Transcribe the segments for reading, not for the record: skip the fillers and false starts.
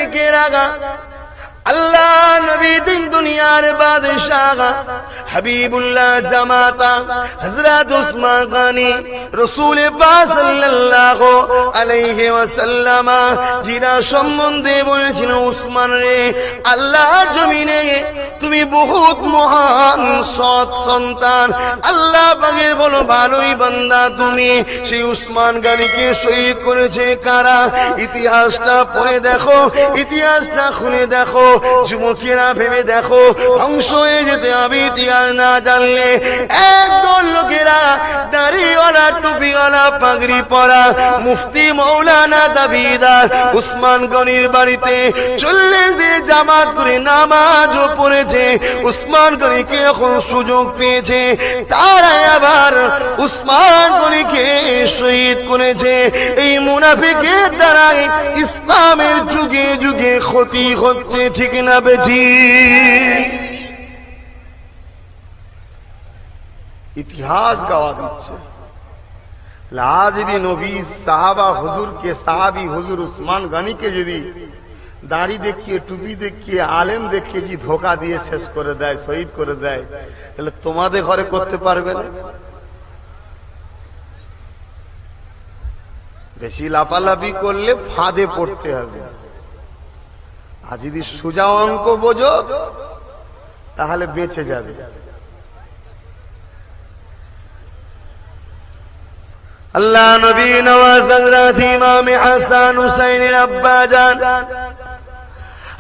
ডেকে রাখা আল্লাহ নবী দিন দুনিয়ার বাদশাহ হাবিবুল্লাহ জামাতা হযরত উসমান গনি রাসূল পাক সাল্লাল্লাহু আলাইহি ওয়াসাল্লাম জিরা সম্বন্ধে বলেছেন, উসমান রে, আল্লাহর জমিনে তুমি বহুত মহান সৎ সন্তান, আল্লাহ পাকের বলো ভালোই বান্দা তুমি। সেই উসমান গনিকে শহীদ করেছে কারা? ইতিহাসটা পড়ে দেখো, ইতিহাসটা খুলে দেখো। যুবকেরা ভেবে দেখো, ধ্বংস হয়ে যেতে হবে ইতিহাস না জানলে। একদল লোকেরা দাড়িওয়ালা টুপিওয়ালা পাগড়ি পরা মুফতি মৌলানা দাবিদার উসমান গনির বাড়িতে 40 দিন জামাত করে নামাজও পড়েছে। উসমান গনিকে এখন সুযোগ পেয়েছে, তারা আবার উসমান গনিকে শহীদ করেছে। এই মুনাফিকের দ্বারাই ইসলামের যুগে যুগে ক্ষতি হচ্ছে, ঠিক না বেঠি? ইতিহাস গাওয়া দিচ্ছে। আজ যদি নবী সাহাবা হুজুরকে, সাহাবি হুজুর উসমান গনিকে যদি দাড়ি দেখিয়ে, টুপি দেখিয়ে, আলেম দেখিয়ে যদি ধোকা দিয়ে শেষ করে দেয়, শহীদ করে দেয়, তাহলে তোমাদের ঘরে করতে পারবে না? বেশি লাপালাপি করলে ফাঁদে পড়তে হবে। আর যদি সোজা অঙ্ক বোঝো তাহলে বেঁচে যাবে। আল্লাহ নবী নওয়াজ হযরত ইমাম হাসান হুসাইনের আব্বা জান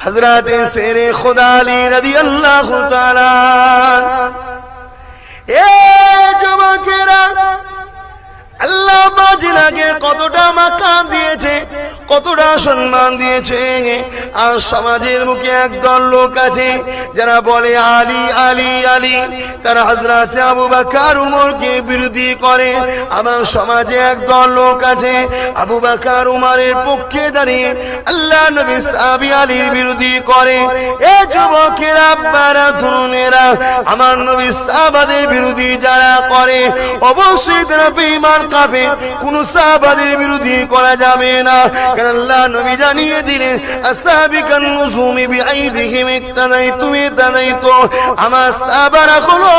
হযরত শেরে খুদা আলী রাদিয়াল্লাহু তাআলা, এ যুবকেরা, আল্লাহ বাজিনাকে কতটা মাকাম দিয়েছে, কতটা সম্মান দিয়েছে। আর সমাজের মুখে একদল লোক আছে যারা বলে আলী আলী আলী, তারা হযরত আবু বকর উমরকে বিরোধী করে। আমার সমাজে একদল লোক আছে আবু বকর উমরের পক্ষে দাঁড়িয়ে আল্লাহ নবী সাহাবী আলীর বিরোধী করে। এ যুবকেরা, আব্বারা, তরুণেরা, আমার নবী সাহাবাদের বিরোধী যারা করে, অবশ্যই তারা বেঈমান কাফের। কোন সাহাবাদের বিরোধী করা যাবে না, কারণ আল্লাহ নবী জানিয়ে দিলেন, আসহাবিকান নুজুমি বিআইদিহিম ইক্তাদাইতু ইক্তাদাইতু। আমার সাহাবারা হলো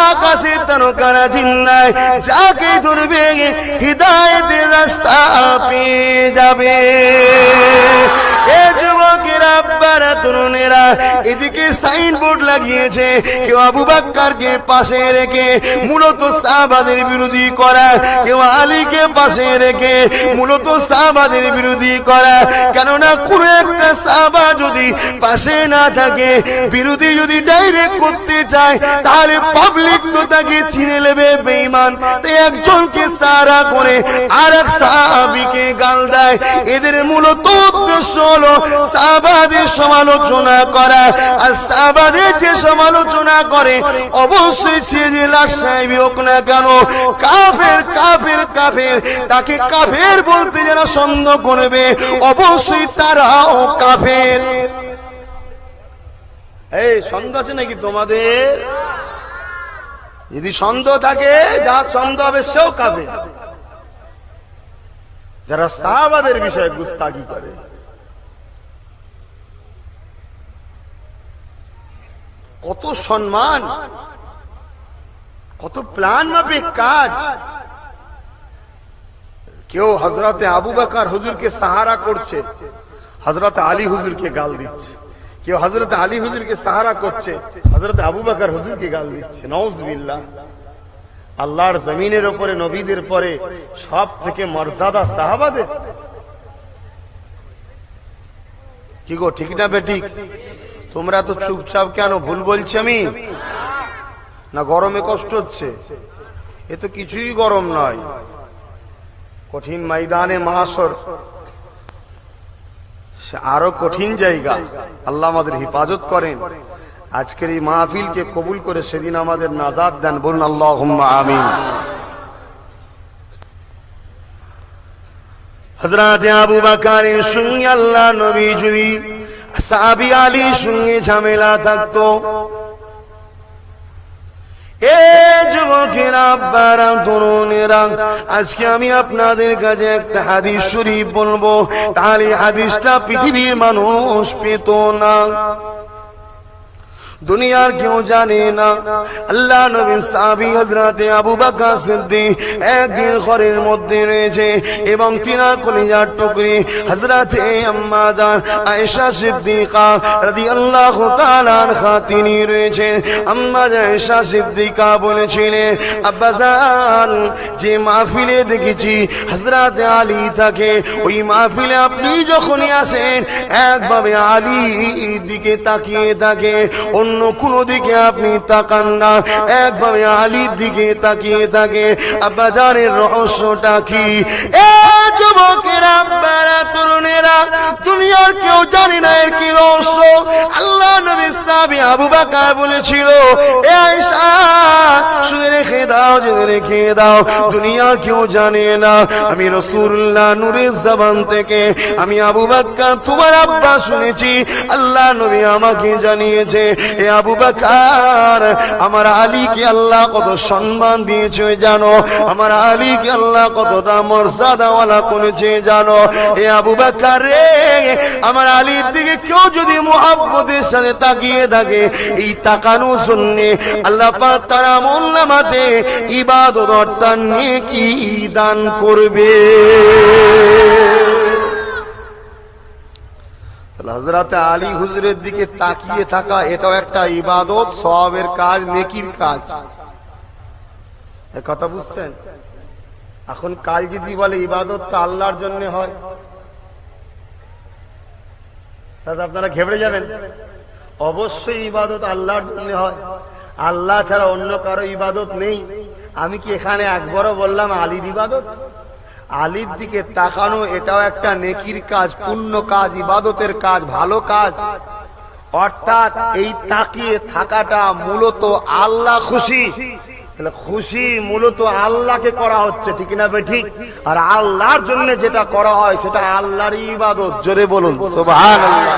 আকাশে তারকারা, জিন্নায় যাকে ধরবে হিদায়াতের রাস্তা পেয়ে যাবে। এ যুবকেরা, আব্বারা, তরুণেরা, এদিকে সাইনবোর্ড লাগিয়েছে কেউ আবু বকরকে পাশে রেখে মূলত সাহাবাদের বিরোধী করা, কেউ আলীকে পাশে রেখে মূলত সাহাবাদের বিরোধী করা। কেননা কোন একটা সাহাবা যদি পাশে না থাকে, বিরোধী যদি ডাইরেক্ট করতে চায়, তাহলে পাবলিক তো তাকে চিনে নেবে বেঈমান। তাই একজনকে সাহারা করে আর এক সাহাবীকে গাল দেয়। এদের মূলত উদ্দেশ্য হলো সাহাবাদের সমালোচনা করা। আর সাহাবাদের যে সমালোচনা করে, অবশ্যই সে যে লাশ সাহেবী হোক না কেন, কাফের কাফের কাফের, তাকে কাফের বলতে যারা সন্দেহ করবে, অবশ্যই তারাও কাফের। এই সন্দেহ আছে নাকি তোমাদের? যদি সন্দেহ থাকে, যার সন্দেহ হবে সেও কাফের। যারা সাহাবাদের বিষয়ে গুস্তাখি করে, কত সম্মান, কত প্ল্যান মাফিক কাজ। কেউ হযরতে আবু বকর হুজুরকে সাহারা করছে, হযরত আলী হুজুরকে গাল দিচ্ছে। কেউ হযরত আলী হুজুরকে সাহারা করছে, হযরত আবু বকর হুজুরকে গাল দিচ্ছে। নাউজুবিল্লাহ। আল্লাহর জমিনের উপরে নবীদের পরে সব থেকে মর্যাদা সাহাবাদের। কি গো, ঠিক না বেঠিক? তোমরা তো চুপচাপ কেন? ভুল বলছি আমি না? গরমে কষ্ট হচ্ছে? এ তো কিছুই গরম নয়। কঠিন ময়দানে মাহশর, আরো কঠিন জায়গা। আল্লাহ আমাদের হিফাজত করেন। আজকের এই মাহফিলকে কবুল করে সেদিন আমাদের নাজাত দেন। বলুন আল্লাহুম্মা আমিন। হযরত আবু বকরের সঙ্গে আল্লাহ নবী যদি সাহাবী আলীর সঙ্গে ঝামেলা থাকতো, এ যুবকেরা, আব্বারা, তরুণেরা, আজকে আমি আপনাদের কাছে একটা হাদিস শরীফ বলবো, তাহলে হাদিসটা পৃথিবীর মানুষ পেত না, দুনিয়ার কেউ জানে না। আল্লাহ নবীর সাহাবী হযরতে আবু বকর সিদ্দিক একদিন ঘরের মধ্যে রয়েছে এবং তিনার কলিজার টুকরি হযরতে আম্মা জান আয়েশা সিদ্দিকা রাদিয়াল্লাহু তাআলা আনহা তিনি রয়েছে। আম্মা জান আয়েশা সিদ্দিকা বলেছিলেন, আব্বা জান, যে মাহফিলে দেখেছি হযরতে আলী থাকে, ওই মাহফিলে আপনি যখনই আসেন একভাবে আলীর দিকে তাকিয়ে থাকে, অন্য কোন দিকে আপনি তাকান না, একভাবে আলীর দিকে তাকিয়ে থাকে। আব্বা জানের রহস্যটা কি? এ যুবকেরা, আব্বারা, তরুণেরা, দুনিয়ার কেউ জানে না এর কি রহস্য। আল্লাহ নবীর সাহাবী আবু বকর বলেছিল, এ আয়েশা, শুনে রেখে দাও, জেনে রেখে দাও, দুনিয়ার কেউ জানে না, আমি রাসূলুল্লাহ নূরের জবান থেকে আমি আবু বকর তোমার আব্বা শুনেছি, আল্লাহ নবী আমাকে জানিয়েছে, এ আবু বকর, আমার আলীকে আল্লাহ কত সম্মান দিয়েছে জানো, আমার আলীকে আল্লাহ কতটা মর্যাদাওয়ালা করেছে জানো। এ আবু বকর রে, আমার আলীর দিকে কেউ যদি মুহাব্বতের সাথে তাকিয়ে থাকে, এই তাকানোর জন্য আল্লাহ পাক তার আমলনামাতে ইবাদত অর্থাৎ নেকি দান করবে। হযরতে আলী হুজুরের দিকে তাকিয়ে থাকা এটাও একটা ইবাদত, সওয়াবের কাজ, নেকির কাজ। কথা বুঝছেন? এখন কাল যদি বলে ইবাদত তো আল্লাহর জন্য হয়, তাহলে আপনারা ঘেবড়ে যাবেন। অবশ্যই ইবাদত আল্লাহর জন্য হয়, আল্লাহ ছাড়া অন্য কারো ইবাদত নেই। আমি কি এখানে একবারও বললাম আলীর ইবাদত? আলীর দিকে তাকানো এটাও একটা নেকির কাজ, পুণ্য কাজ, ইবাদতের কাজ, ভালো কাজ। অর্থাৎ এই তাকিয়ে থাকাটা মূলত আল্লাহ খুশি, খুশি মূলত আল্লাহকে করা হচ্ছে, ঠিক না বেঠিক? আর আল্লাহর জন্য যেটা করা হয় সেটা আল্লাহর ইবাদত। জোরে বলুন সুবহানাল্লাহ।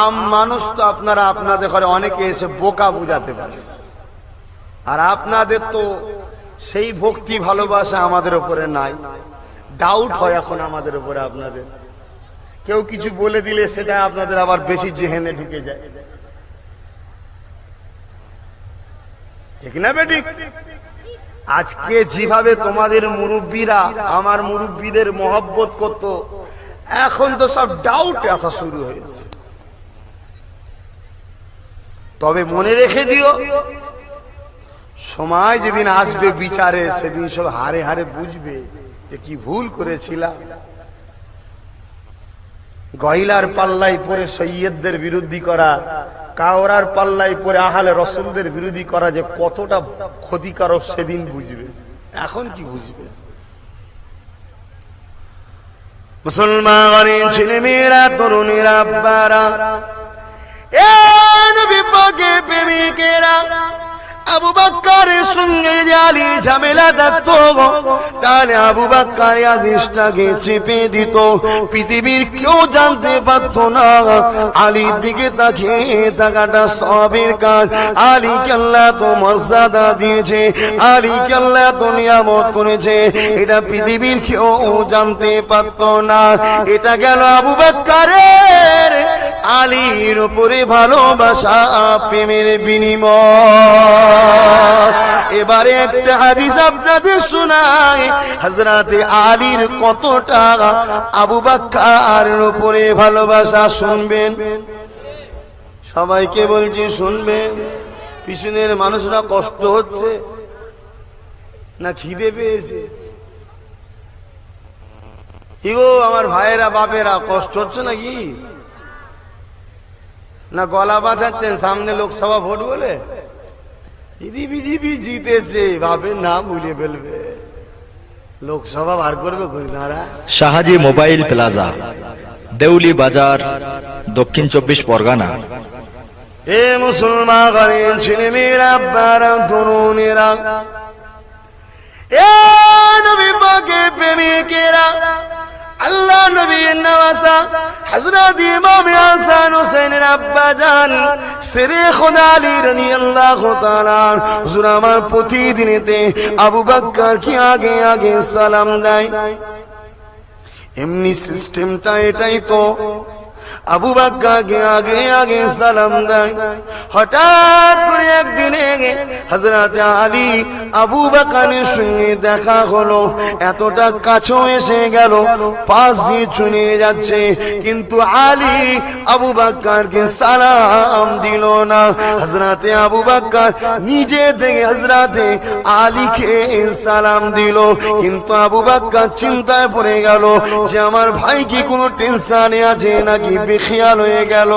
আম মানুষ তো আপনারা আপনাদের ঘরে অনেকে এসে বোকা বুঝাতে পারে, আর আপনাদের তো সেই ভক্তি ভালোবাসা আমাদের উপরে নাই। ডাউট হয় এখন আমাদের উপরে আপনাদের, কেউ কিছু বলে দিলে সেটা আপনাদের আবার বেশি জেহেনে ঢুকে যায়, ঠিক না বেঠিক? আজকে যেভাবে তোমাদের মুরব্বীরা আমার মুরব্বীদের মহব্বত করত, এখন তো সব ডাউট আসা শুরু হয়েছে। তবে মনে রেখে দিও, সময় যেদিন আসবে বিচারে, সেদিন সব হারে হারে বুঝবে যে কি ভুল করেছিলাম। গহিলার পাল্লাই পরে সৈয়দদের বিরোধী করা, কাওরার পাল্লাই পরে আহলে রসুলদের বিরোধী করা যে কতটা ক্ষতিকারক সেদিন বুঝবে। এখন কি বুঝবে? মুসলমান ছেলেমেয়েরা, তরুণীরা, আব্বারা, এ নবী পাকের প্রেমিকেরা, আবু বকরের সঙ্গে যদি আলীর ঝামেলা থাকতো, তাহলে আবু বকর আদেশটাকে চেপে দিত, পৃথিবীর কেউ জানতে পারত না। আলীর দিকে তাকিয়ে থাকাটা সওয়াবের কাজ। আলীকে আল্লাহ তো মর্যাদা দিয়েছে, আলীকে আল্লাহ তো নিয়ামত করেছে, এটা পৃথিবীর কেউ জানতে পারত না। এটা গেল আবু বকরের আলীর উপরে ভালোবাসা, প্রেমের বিনিময়। এবারে একটা হাদিস আপনাদের শোনাই, হযরতে আলীর কতটা আবু বকরের উপরে ভালোবাসা। শুনবেন, সবাইকে বলছি শুনবেন। পিছনের মানুষরা কষ্ট হচ্ছে না খিদে পেয়েছে? কি গো আমার ভাইয়েরা, বাপেরা, কষ্ট হচ্ছে নাকি? না গলা বাঁচাচ্ছেন সামনে লোকসভা ভোট বলে? বিজেপি জিতেছে, ভাবেন না ভুলে ফেলবে, লোকসভা বার করবে ঘুরিনারা। শাহাজি মোবাইল প্লাজা, দেউলি বাজার, দক্ষিণ 24 পরগনা। এ মুসলমান ঘরের ছেলেমেয়েরা, আব্বারা, তরুণেরা, এ নবী পাকের প্রেমিকেরা, আল্লাহ নবীর দিনের নওয়াসা হযরত ইমাম হাসান হোসেনের আব্বা জান শেরে খোদা আলী রাদিয়াল্লাহু তাআলা হুজুর আমার প্রতিদিনেতে আবু বকর কি আগে আগে সালাম দেয়। এমনি সিস্টেমটা এটাই তো, আবু বকরকে আগে আগে সালাম দেয়। হঠাৎ করে একদিনে হযরত আলী আবু বকরের সঙ্গে দেখা হলো, এতটা কাছে এসে গেল, পাশ দিয়ে চলে যাচ্ছে, কিন্তু আলী আবু বকরকে সালাম দিল না। হযরত আবু বকর নিজে থেকে হযরত আলীকে সালাম দিল, কিন্তু আবু বকর চিন্তায় পড়ে গেল যে আমার ভাই কি কোনো টেনশনে আছে নাকি বেখিয়াল হয়ে গেল।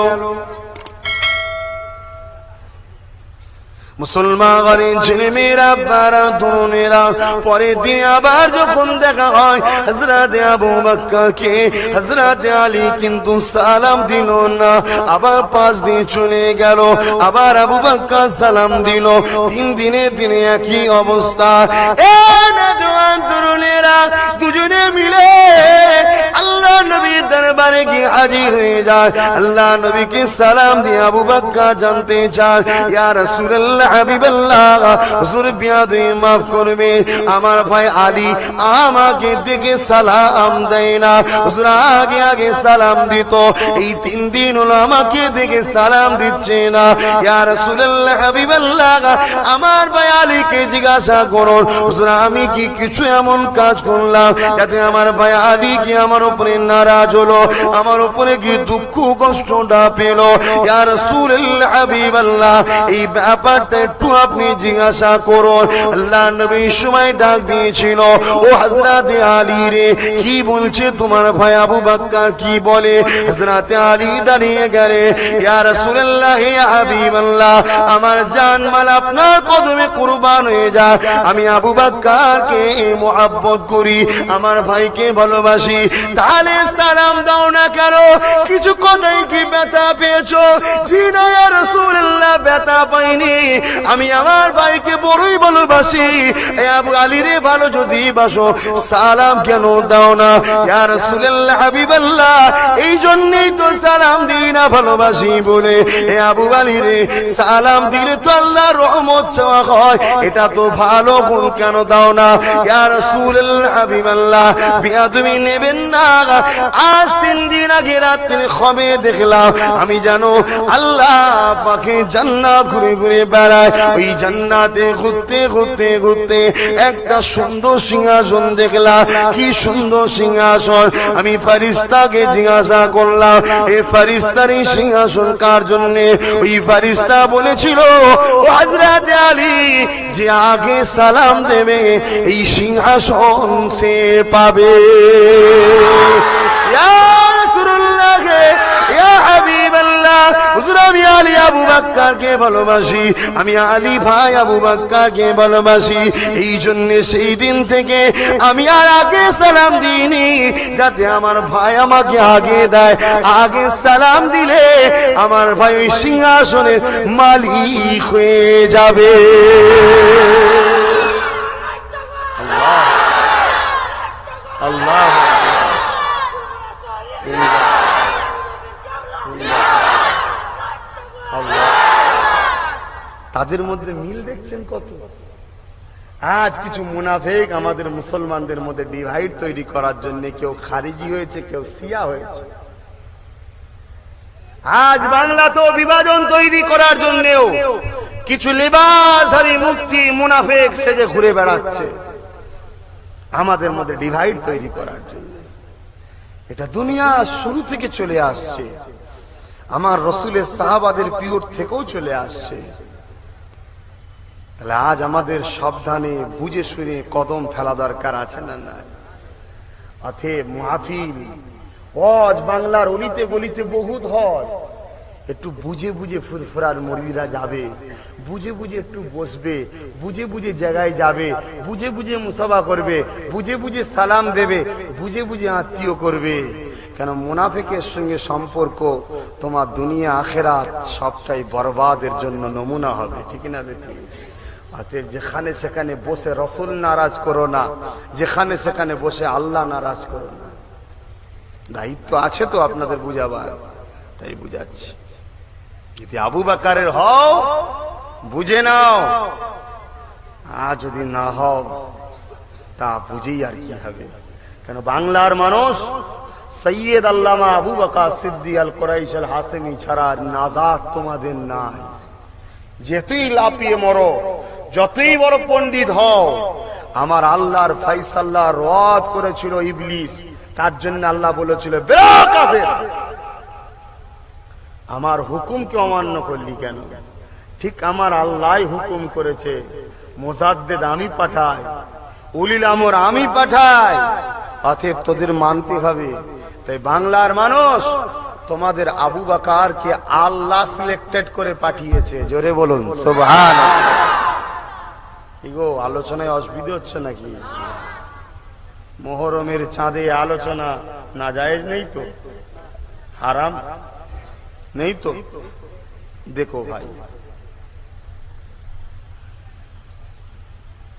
মুসলমানের ছেলে মেয়েরা বারা তরুণেরা পরের দিন আবার যখন দেখা হয় হযরত আবু বকরকে হযরত আলী কিন্তু সালাম দিল না, আবার পাশ দিয়ে চলে গেল, আবার আবু বকর সালাম দিল। 3 দিনে একই অবস্থা। এ নওজোয়ান তরুণেরা দুজনে মিলে আল্লাহ নবীর দরবারে গিয়ে হাজির হয়ে যায়। আল্লাহ নবীকে সালাম দিয়ে আবু বকর জানতে চায়, ইয়া রাসূলুল্লাহ হাবিবাল্লাহ, হুজুর বিয়াদবি মাফ করবে, আমার ভাই আলী আমাকে দেখে সালাম দেয় না। হুজুর আগে আগে সালাম দিত, এই 3 দিন হলো আমাকে দেখে সালাম দিচ্ছে না। ইয়া রাসূলুল্লাহ হাবিবাল্লাহ, আমার ভাই আলীকে জিজ্ঞাসা করুন, হুজুর আমি কি কিছু এমন কাজ করলাম যাতে আমার ভাই আলী কি আমার উপরে নারাজ হলো, আমার উপরে কি দুঃখ কষ্টটা পেল? ইয়া রাসূলুল্লাহ হাবিবাল্লাহ, এই ব্যাপারটা একটু আপনি জিজ্ঞাসা করুন। আল্লাহ নবী সময় ডাক দিয়েছিল, ও হযরত আলী রে, কি বলছে তোমার ভাই আবু বকর, কি বলে? হযরত আলী দাঁড়িয়ে গেলে, ইয়া রাসূলুল্লাহ ইয়া হাবিবাল্লাহ, আমার জান মাল আপনার কদমে কুরবান হয়ে যায়, আমি আবু বকরকে মুহাব্বত করি, আমার ভাইকে ভালোবাসি, তাহলে সালাম দাও না কেন? কিছু কথাই কি ব্যথা পেয়েছো? জি না ইয়া রাসূলুল্লাহ, ব্যথা পাইনি, আমি আমার ভাইকে বড়ই ভালোবাসি। এ আবু আলী রে, ভালো যদি বাসো সালাম কেন দাও না? ইয়া রাসূলুল্লাহ হাবিবাল্লাহ, এই জন্যই তো সালাম দিই না, ভালোবাসি বলে। এ আবু আলী রে, সালাম দিলে তো আল্লাহর রহমত চাওয়া হয়, এটা তো ভালো গুণ, কেন দাও না? ইয়া রাসূলুল্লাহ হাবিবাল্লাহ, বিয়াদবি নেবেন না। আজ 3 দিন আগে রাত্রে খবে দেখলাম, আমি জানো আল্লাহ পাকে জান্নাত ঘুরে ঘুরে বেড়ায়, ওই জান্নাতে ঘুরতে ঘুরতে ঘুরতে একটা সুন্দর সিংহাসন দেখলাম। কি সুন্দর সিংহাসন! আমি ফেরেশতাকে জিজ্ঞাসা করলাম, এই ফেরেশতার এই সিংহাসন কার জন্য? ওই ফেরেশতা বলেছিল, ও হযরত আলী, যে আগে সালাম দেবে এই সিংহাসন সে পাবে। ইয়া রাসূলুল্লাহ, ইয়া হাবিবাল্লাহ, হুজুর আমি আলী আবু বকরকে ভালোবাসি, আমি আলী ভাই আবু বকরকে ভালোবাসি, এই জন্য সেই দিন থেকে আমি আর আগে সালাম দিইনি, যাতে আমার ভাই আমাকে আগে দেয়। আগে সালাম দিলে আমার ভাই ওই সিংহাসনের মালিক হয়ে যাবে। আল্লাহ আল্লাহ, তাদের মধ্যে মিল দেখছেন কত? আজ কিছু মুনাফিক আমাদের মুসলমানদের মধ্যে ডিভাইড তৈরি করার জন্য কেউ খারিজি হয়েছে, কেউ শিয়া হয়েছে। আজ বাংলাতেও বিভাজন তৈরি করার জন্যও কিছু লেবাসধারী মুফতি মুনাফিক সেজে ঘুরে বেড়াচ্ছে আমাদের মধ্যে ডিভাইড তৈরি করার জন্য। এটা দুনিয়া শুরু থেকে চলে আসছে, আমার রাসূলের সাহাবাদের পিরিয়ড থেকেও চলে আসছে। তাহলে আজ আমাদের সাবধানে বুঝে শুনে কদম ফেলা দরকার আছে না? না, অতএব মাহফিল ওয়াজ বাংলার অলিতে গলিতে বহুত হয়, একটু বুঝে বুঝে ফুরফুরার মুরিদরা যাবে, বুঝে বুঝে একটু বসবে, বুঝে বুঝে জায়গায় যাবে, বুঝে বুঝে মুসাফা করবে, বুঝে বুঝে সালাম দেবে, বুঝে বুঝে আত্মীয় করবে। কেন মুনাফিকের সঙ্গে সম্পর্ক তোমার দুনিয়া আখেরাত সবটাই বরবাদের জন্য নমুনা হবে, ঠিক না বেটি? অতএব যেখানে সেখানে বসে রাসূল নারাজ করো না, যেখানে সেখানে বসে আল্লাহ নারাজ করো না। দায়িত্ব আছে তো আপনাদের বুঝাবার, তাই বুঝাচ্ছি। যদি আবু বকরের হও বুঝে নাও, আর যদি না হও তা বুঝেই আর কি হবে। কেন বাংলার মানুষ সৈয়দ আল্লামা আবু বকর সিদ্দিক আল কুরাইশ আল হাসেমি ছাড়া নাজাত তোমাদের নাই। যতই লাফিয়ে মরো, যতই বড় পণ্ডিত হও, আমার আল্লাহর ফয়সালা রদ করেছিল ইবলিস, তার জন্য আল্লাহ বলেছিল বেরা কাফের, আমার হুকুমকে অমান্য করলি কেন? ঠিক আমার আল্লাহ হুকুম করেছে, মুজাদ্দিদ আমি পাঠাই, উলিল আমর আমি পাঠাই, অতএব তোদের মানতে হবে। তাই বাংলার মানুষ তোমাদের আবু বকরকে আল্লাহ সিলেক্টেড করে পাঠিয়েছে। জোরে বলুন সুবহানাল্লাহ। কি গো, আলোচনায় অসুবিধা হচ্ছে নাকি? মুহররমের চাঁদে আলোচনা না জায়েজ নেই তো? হারাম নেই তো? দেখো ভাই,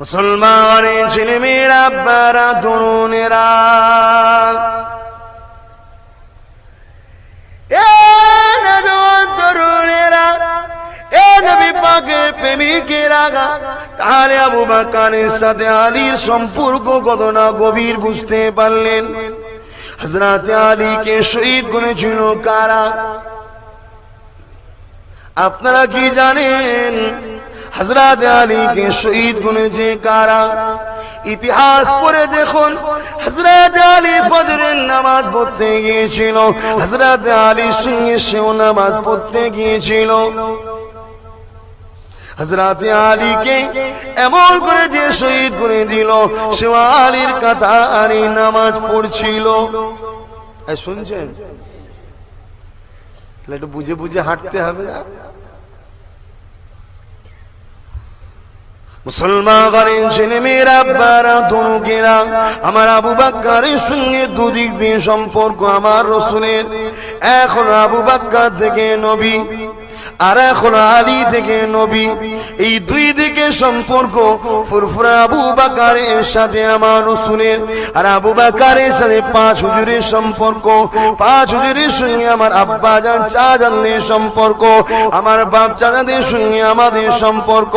মুসলমানের ছেলে মেয়েরা, আব্বারা, তরুণেরা, তরুণেরা, এ নবী পাকের প্রেমিকেরা, তাহলে আবু বকরের সাথে আলীর সম্পর্ক কত না গভীর বুঝতে পারলেন। হযরত আলীকে শহীদ করেছিল কারা? আপনারা কি জানেন হযরত আলীকে শহীদ করেছে কারা? ইতিহাস পড়ে দেখুন। হযরত আলী ফজরের নামাজ পড়তে গিয়েছিল, হযরত আলীর সঙ্গে সেও নামাজ পড়তে গিয়েছিল। হযরত আলীকে এমন করে যে শহীদ করে দিল, সে আলীর কাতারে নামাজ পড়ছিল। শুনছেন? একটু বুঝে বুঝে হাঁটতে হবে না? মুসলমানের ছেলে মেয়েরা, আব্বারা, তরুণেরা, আমার আবু বকরের সঙ্গে দুদিক দিয়ে সম্পর্ক আমার রাসূলের। এখন আবু বকর থেকে নবী, আর এখন আলী থেকে নবী, এই দুই দিকে সম্পর্ক। ফুরফুরা আবু বকরের সাথে আমার রাসূলের, আর আবু বকরের সাথে পাঁচ হুজুরের সম্পর্ক। পাঁচ হুজুরের সঙ্গে আমার আব্বা জান চাচাদের সম্পর্ক, আমার বাপ চাচাদের সঙ্গে আমাদের সম্পর্ক।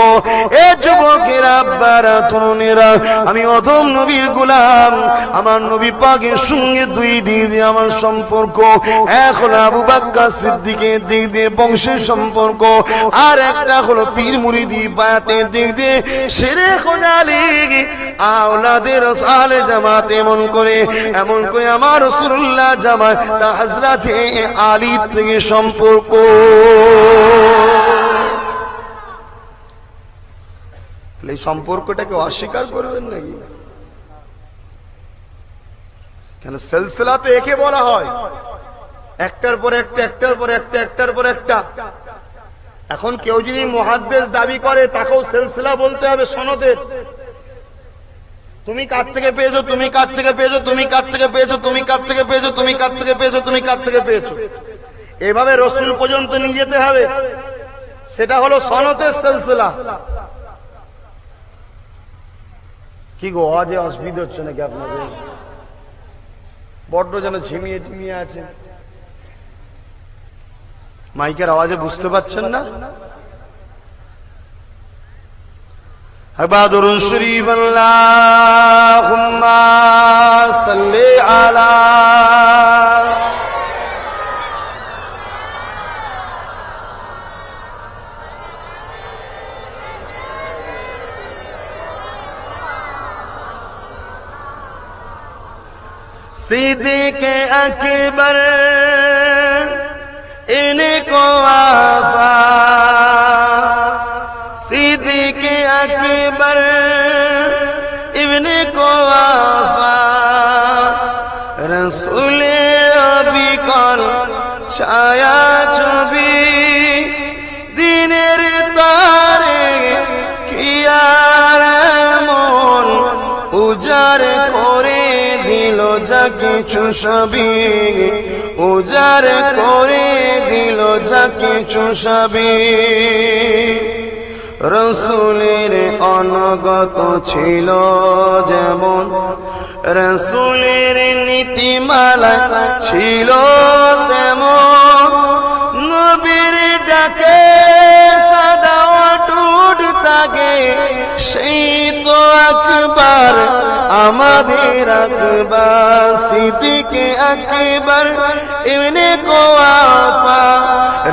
এ যুবকেরা, আব্বারা, তরুণেরা, আমি অধম নবীর গোলাম, আমার নবী পাকের সঙ্গে দুই দিক দিয়ে আমার সম্পর্ক। এখন আবু বকর সিদ্দিকের দিক দিয়ে বংশের সম্পর্ক, আর একটা হলো পীর মুরিদি বায়াতের দিক দিয়ে শেরে খোদা আলী আওলাদের আলে জামাত। এমন করে আমার রাসূলুল্লাহ জামাত হযরতে আলী থেকে সম্পর্ক। এই সম্পর্কটাকে অস্বীকার করবেন নাকি? কেন সিলসিলাতে একে বলা হয়, একটার পর একটা, একটার পর একটা, একটার পর একটা। এখন কেউ যদি মুহাদ্দিস দাবি করে, তাকেও সিলসিলা বলতে হবে সনদের। তুমি কার থেকে পেয়েছো, তুমি কার থেকে পেয়েছো, তুমি কার থেকে পেয়েছো, তুমি কার থেকে পেয়েছো, তুমি কার থেকে পেয়েছো, তুমি কার থেকে পেয়েছো, এভাবে রাসূল পর্যন্ত নিয়ে যেতে হবে। সেটা হলো সনদের সিলসিলা। কি গো, আজ অসুবিধা হচ্ছে নাকি আপনাদের? বড্ড যেন ঝিমিয়ে টিমিয়ে আছে, মাইকের আওয়াজে বুঝতে পাচ্ছেন না? হাবাদুর শরীফ আল্লাহুম্মা সাল্লি আলা সিদ্দিকে আকবর इनको आफा, सिद्दीक़े अकबर इब्ने को आफा, रसूले अबी कल छाया छवि दिनेर तारे किया मन उजार करे दिल जा किछु सभी, উজার করে দিল যা কিছু সবই। রাসূলের অনগত ছিল যেমন রাসূলের নীতিমালা ছিল তেমন, নবীর ডাকে সাদা অটুট থাকে, সেই তো আকবার আমাদের আকবার, সিদ্দিকে আকবর ইবনে কুয়াফা,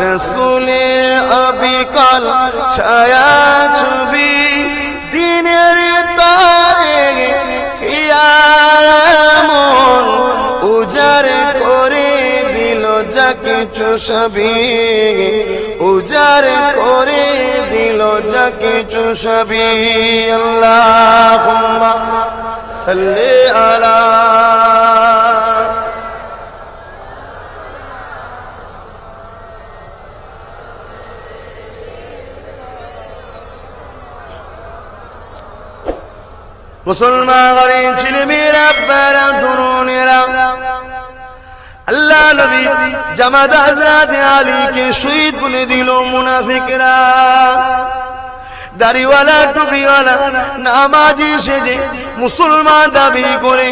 রাসূলের অবিকল ছায়া ছবি, দিনের তারে কিয়ামত উজাড় করে দিল যা কিছু সবই, উজাড় করে দিল যা কিছু সবই। আল্লাহুম্মা সাল্লি আলা মুসলমান ঘরের ছেলেমেয়েরা, আব্বারা, তরুণেরা, আল্লাহ নবী জামাত হযরত আলীকে শহীদ করে দিল মুনাফিকরা। দাড়িওয়ালা টুপিওয়ালা নামাজি সেজে মুসলমান দাবি করে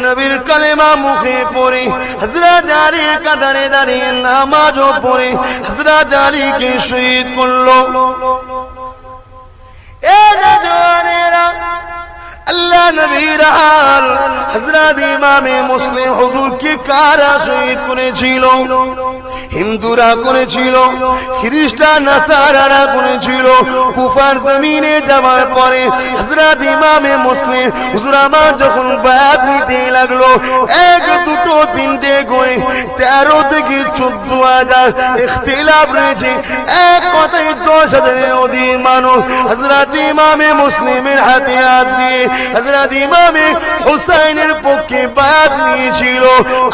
নবীর কালেমা মুখে পড়ে হযরত আলীর কাতারে দাঁড়িয়ে নামাজও পড়ে হযরত আলীকে শহীদ করলো। এ নওজওয়ানেরা, আল্লাহ নবীর হাল হযরত ইমামে মুসলিম হুজুরকে কারা শহীদ করেছিল? হিন্দুরা করেছিল, খ্রিস্টান নাসারারা করেছিল। কুফার জমিনে যাওয়ার পরে হযরত ইমামে মুসলিম হুজুর আমার যখন বায়াত নিতে লাগলো, এক দুটো তিনটে করে 13 থেকে 14,000 ইখতিলাফ রয়েছে। এক কথায় 10,000-এর অধিক মানুষ হযরত ইমামে মুসলিমের হাতে হাত দিয়ে হযরত ইমামে হুসাইনের পক্ষে বায়াত নিয়েছিল।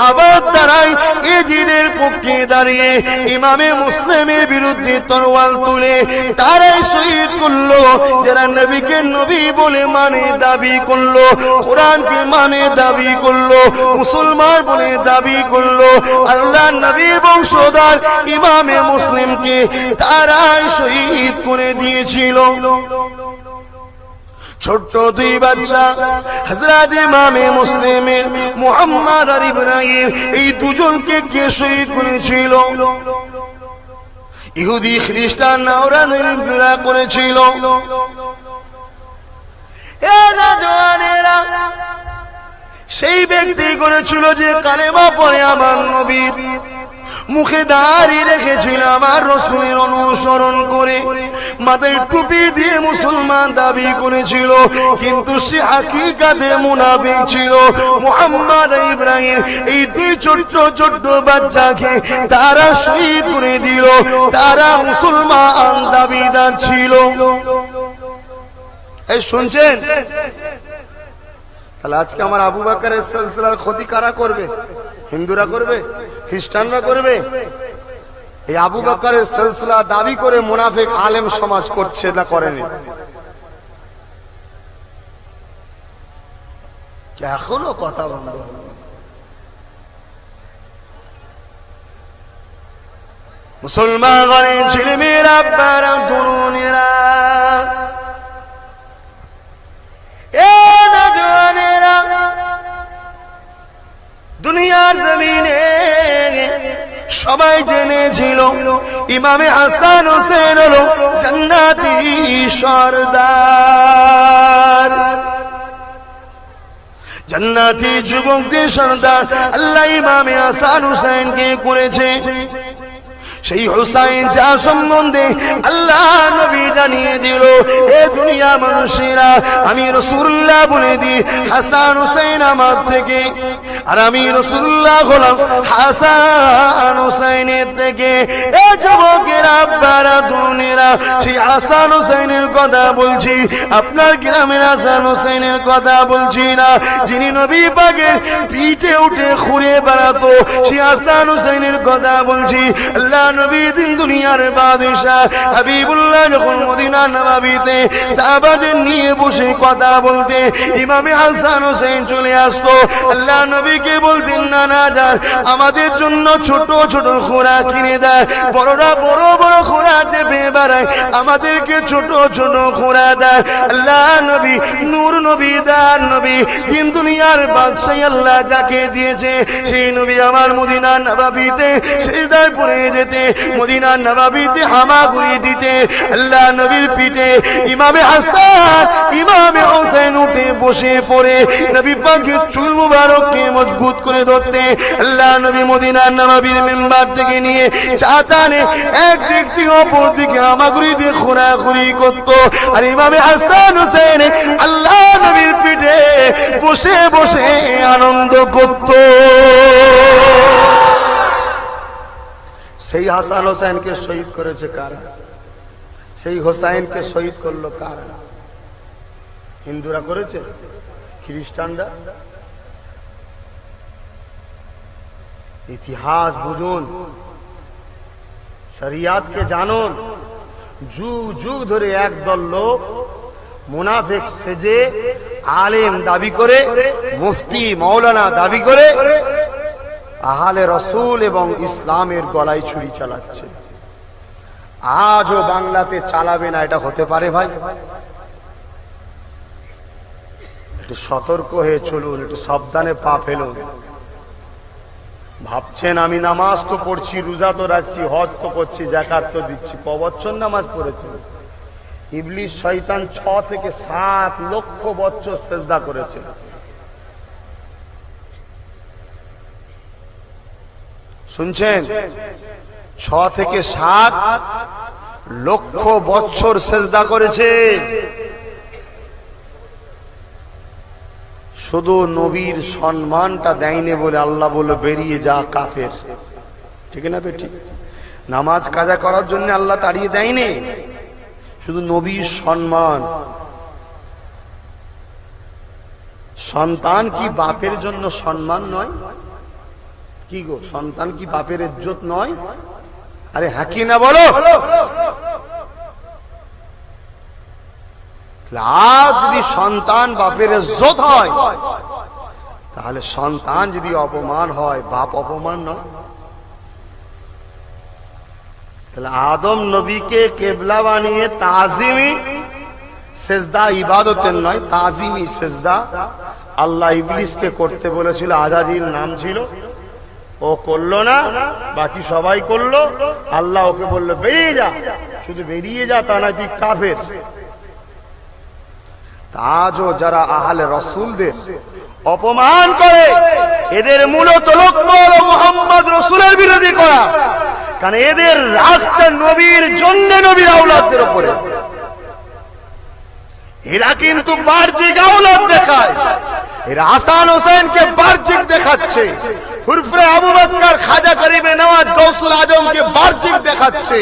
আবার তারাই ইজিদের পক্ষে দাঁড়িয়ে ইমামে মুসলিমের বিরুদ্ধে তরোয়াল তুলে তারাই শহীদ করলো। যারা নবীকে নবী বলে মানে দাবি করলো, কোরআনকে মানে দাবি করলো, মুসলমান বলে দাবি করলো, আল্লাহ নবীর বংশধর ইমামে মুসলিমকে তারাই শহীদ করে দিয়েছিল। ছোট্ট দুই বাচ্চা হযরত ইমামে মুসলিমের মুহাম্মদ আর ইব্রাহিম, এই দুজনকে কে শহীদ করেছিল? ইহুদি খ্রিস্টান ওরা নির্দোষ করেছিল। এ নওজওয়ানেরা, সেই ব্যক্তি করেছিল যে কালেমা পড়ে আমার নবীর মুখে দাড়ি রেখেছিল, আমার রাসূলের অনুসরণ করে মাথায় টুপি দিয়ে মুসলমান দাবি করেছিল, কিন্তু সে হাকিকাতে মুনাফিক ছিল। মুহাম্মদ ইব্রাহিম এই দুই ছোট্ট ছোট্ট বাচ্চাকে তারা শহীদ করে দিল। তারা মুসলমান দাবিদার ছিল। এই শুনছেন? তাহলে আজকে আমার আবু বকরের সিলসিলার ক্ষতি কারা করবে? হিন্দুরা করবে? খ্রিস্টানরা করবে? এই আবু বকরের সিলসিলা দাবি করে মুনাফিক আলেম সমাজ করছে, না করেনি? এখনো কথা বন্ধ। মুসলমান ঘরের ছেলেমেয়েরা, আব্বারা, তরুণেরা, এ নওজওয়ানেরা, দুনিয়ার জমিনে সবাই জেনেছিল ইমামে হাসান হোসেন হলো জান্নাতি সরদার, জান্নাতি যুবকদের সরদার আল্লাহ ইমামে হাসান হোসেনকে করেছে। সেই হুসাইন যা সম্বন্ধে আল্লাহ নবী জানিয়ে দিল, এ দুনিয়া মানুষেরা, আমি রাসূলুল্লাহ বলে দিই হাসান হুসাইন আমার থেকে, আর আমি রাসূলুল্লাহ হলাম হাসান হুসাইনের থেকে। এ যুবকেরা, আব্বারা, তরুণেরা, সেই হাসান হুসাইনের কথা বলছি, আপনার গ্রামের হাসান হুসাইনের কথা বলছি না, যিনি নবী পাকের পিঠে উঠে ঘুরে বেড়াতো, সেই হাসান হুসাইনের কথা বলছি। আল্লাহ নবী দিন দুনিয়ার বাদশা হাবিবুল্লাহ যখন মদিনা নববীতে সাহাবাদের নিয়ে বসে কথা বলতে ইমামে হাসান হোসেন চলে আসতো, আল্লাহ নবীকে বলতেন নানা যান আমাদের জন্য ছোট ছোট খোরাক কিনে দেয়, বড়রা বড় বড় খোরাক চেপে বেড়ায়, আমাদেরকে ছোট ছোট খোরাক দেয়। আল্লাহ নবী নূর নবী দার নবী দিন দুনিয়ার বাদশাহ আল্লাহ যাকে দিয়েছে সেই নবী আমার মদিনা নববীতে সিজদায় পড়ে যেতে, মদিনা নববীতে হামাগুড়ি দিতে, আল্লাহ নবীর পিঠে ইমামে হাসান ইমামে হোসেন উঠে বসে পড়ে নবী পাকের চুল মুবারককে মজবুত করে ধরতে, আল্লাহ নবী মদিনা নববীর মেম্বার থেকে নিয়ে চাতানে এক দিক থেকে অপর দিকে হামাগুড়ি দিয়ে খোরাখুরি করতো, আর ইমামে হাসান হোসেন আল্লাহ নবীর পিঠে বসে বসে আনন্দ করত। সেই হাসান হোসেনকে শহীদ করেছে কারা? সেই হোসাইনকে শহীদ করলো কারা? হিন্দুরা করেছে? খ্রিস্টানরা? ইতিহাস বুঝুন, শরিয়াতকে জানুন। যুগ যুগ ধরে একদল লোক মুনাফিক সেজে আলেম দাবি করে, মুফতি মাওলানা দাবি করে আহলে রসুল এবং ইসলামের গলায় ছুরি চালাচ্ছে। আজও বাংলাতে চালাবে না, এটা হতে পারে ভাই? একটু সতর্ক হয়ে চলুন, একটু সাবধানে পা ফেলুন। ভাবছেন আমি নামাজ তো পড়ছি, রোজা তো রাখছি, হজ তো করছি, যাকাত তো দিচ্ছি, ক বছর নামাজ পড়েছে? ইবলিস শয়তান 6 থেকে 7 লক্ষ বছর সেজদা করেছে। শুনছেন? 6 থেকে 7 লক্ষ বছর সেজদা করেছে। শুধু নবীর সম্মানটা দেয়নি বলে আল্লাহ বলে বেরিয়ে যা কাফের। ঠিক না বেঠিক? নামাজ কাজা করার জন্য আল্লাহ তাড়িয়ে দেয়নি, শুধু নবীর সম্মান। সন্তান কি বাপের জন্য সম্মান নয়? কি গো, সন্তান কি বাপের ইজ্জত নয়? আরে হাকি না বলো? যদি সন্তান বাপের ইজ্জত হয়, তাহলে সন্তান যদি অপমান হয়, বাপ অপমান নয়? তাহলে আদম নবীকে কেবলা বানিয়ে তাজিমি সেজদা ইবাদতের নয়, তাজিমি সেজদা আল্লাহ ইবলিসকে করতে বলেছিল। আজাজির নাম ছিল, ও করলো না, বাকি সবাই করলো। আল্লাহ ওকে বললো বেরিয়ে যা, শুধু বেরিয়ে যা, তা না তুই কাফের। আজও যারা আহলে রসুলদের অপমান করে, এদের মূলত লক্ষ্য হলো মুহাম্মদ রসুলের বিরোধী করা। কারণ এদের রাগটা নবীর জন্য, নবীর আওলাদদের উপরে। এরা কিন্তু বাহ্যিক আওলাদ দেখায়, এরা হাসান হোসেনকে বাহ্যিক দেখাচ্ছে, হুরফে আবু বকর, খাজা গরিবে নওয়াজ, গৌসুল আজমকে বাহ্যিক দেখাচ্ছে।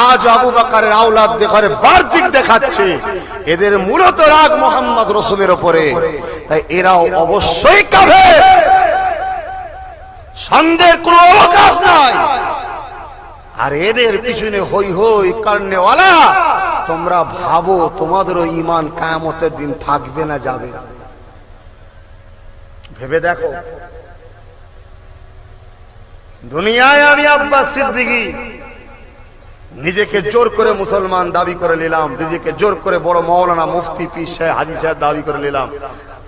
আজ আবু বকরের আওলাদ দেখারে বাহ্যিক দেখাচ্ছে। এদের মূলত রাগ মুহাম্মদ রসুলের উপরে, তাই এরাও অবশ্যই কাফের, সন্দেহের কোনো অবকাশ নাই। আর এদের পিছনে হই হই করনেওয়ালা, তোমরা ভাবো তোমাদেরও ঈমান কিয়ামতের দিন থাকবে না যাবে? ভেবে দেখো। দুনিয়ায় আমি আব্বাস সিদ্দিকী নিজেকে জোর করে মুসলমান দাবি করে নিলাম, নিজেকে জোর করে বড় মাওলানা, মুফতি, পীর সাহেব, হাজী সাহেব দাবি করে নিলাম।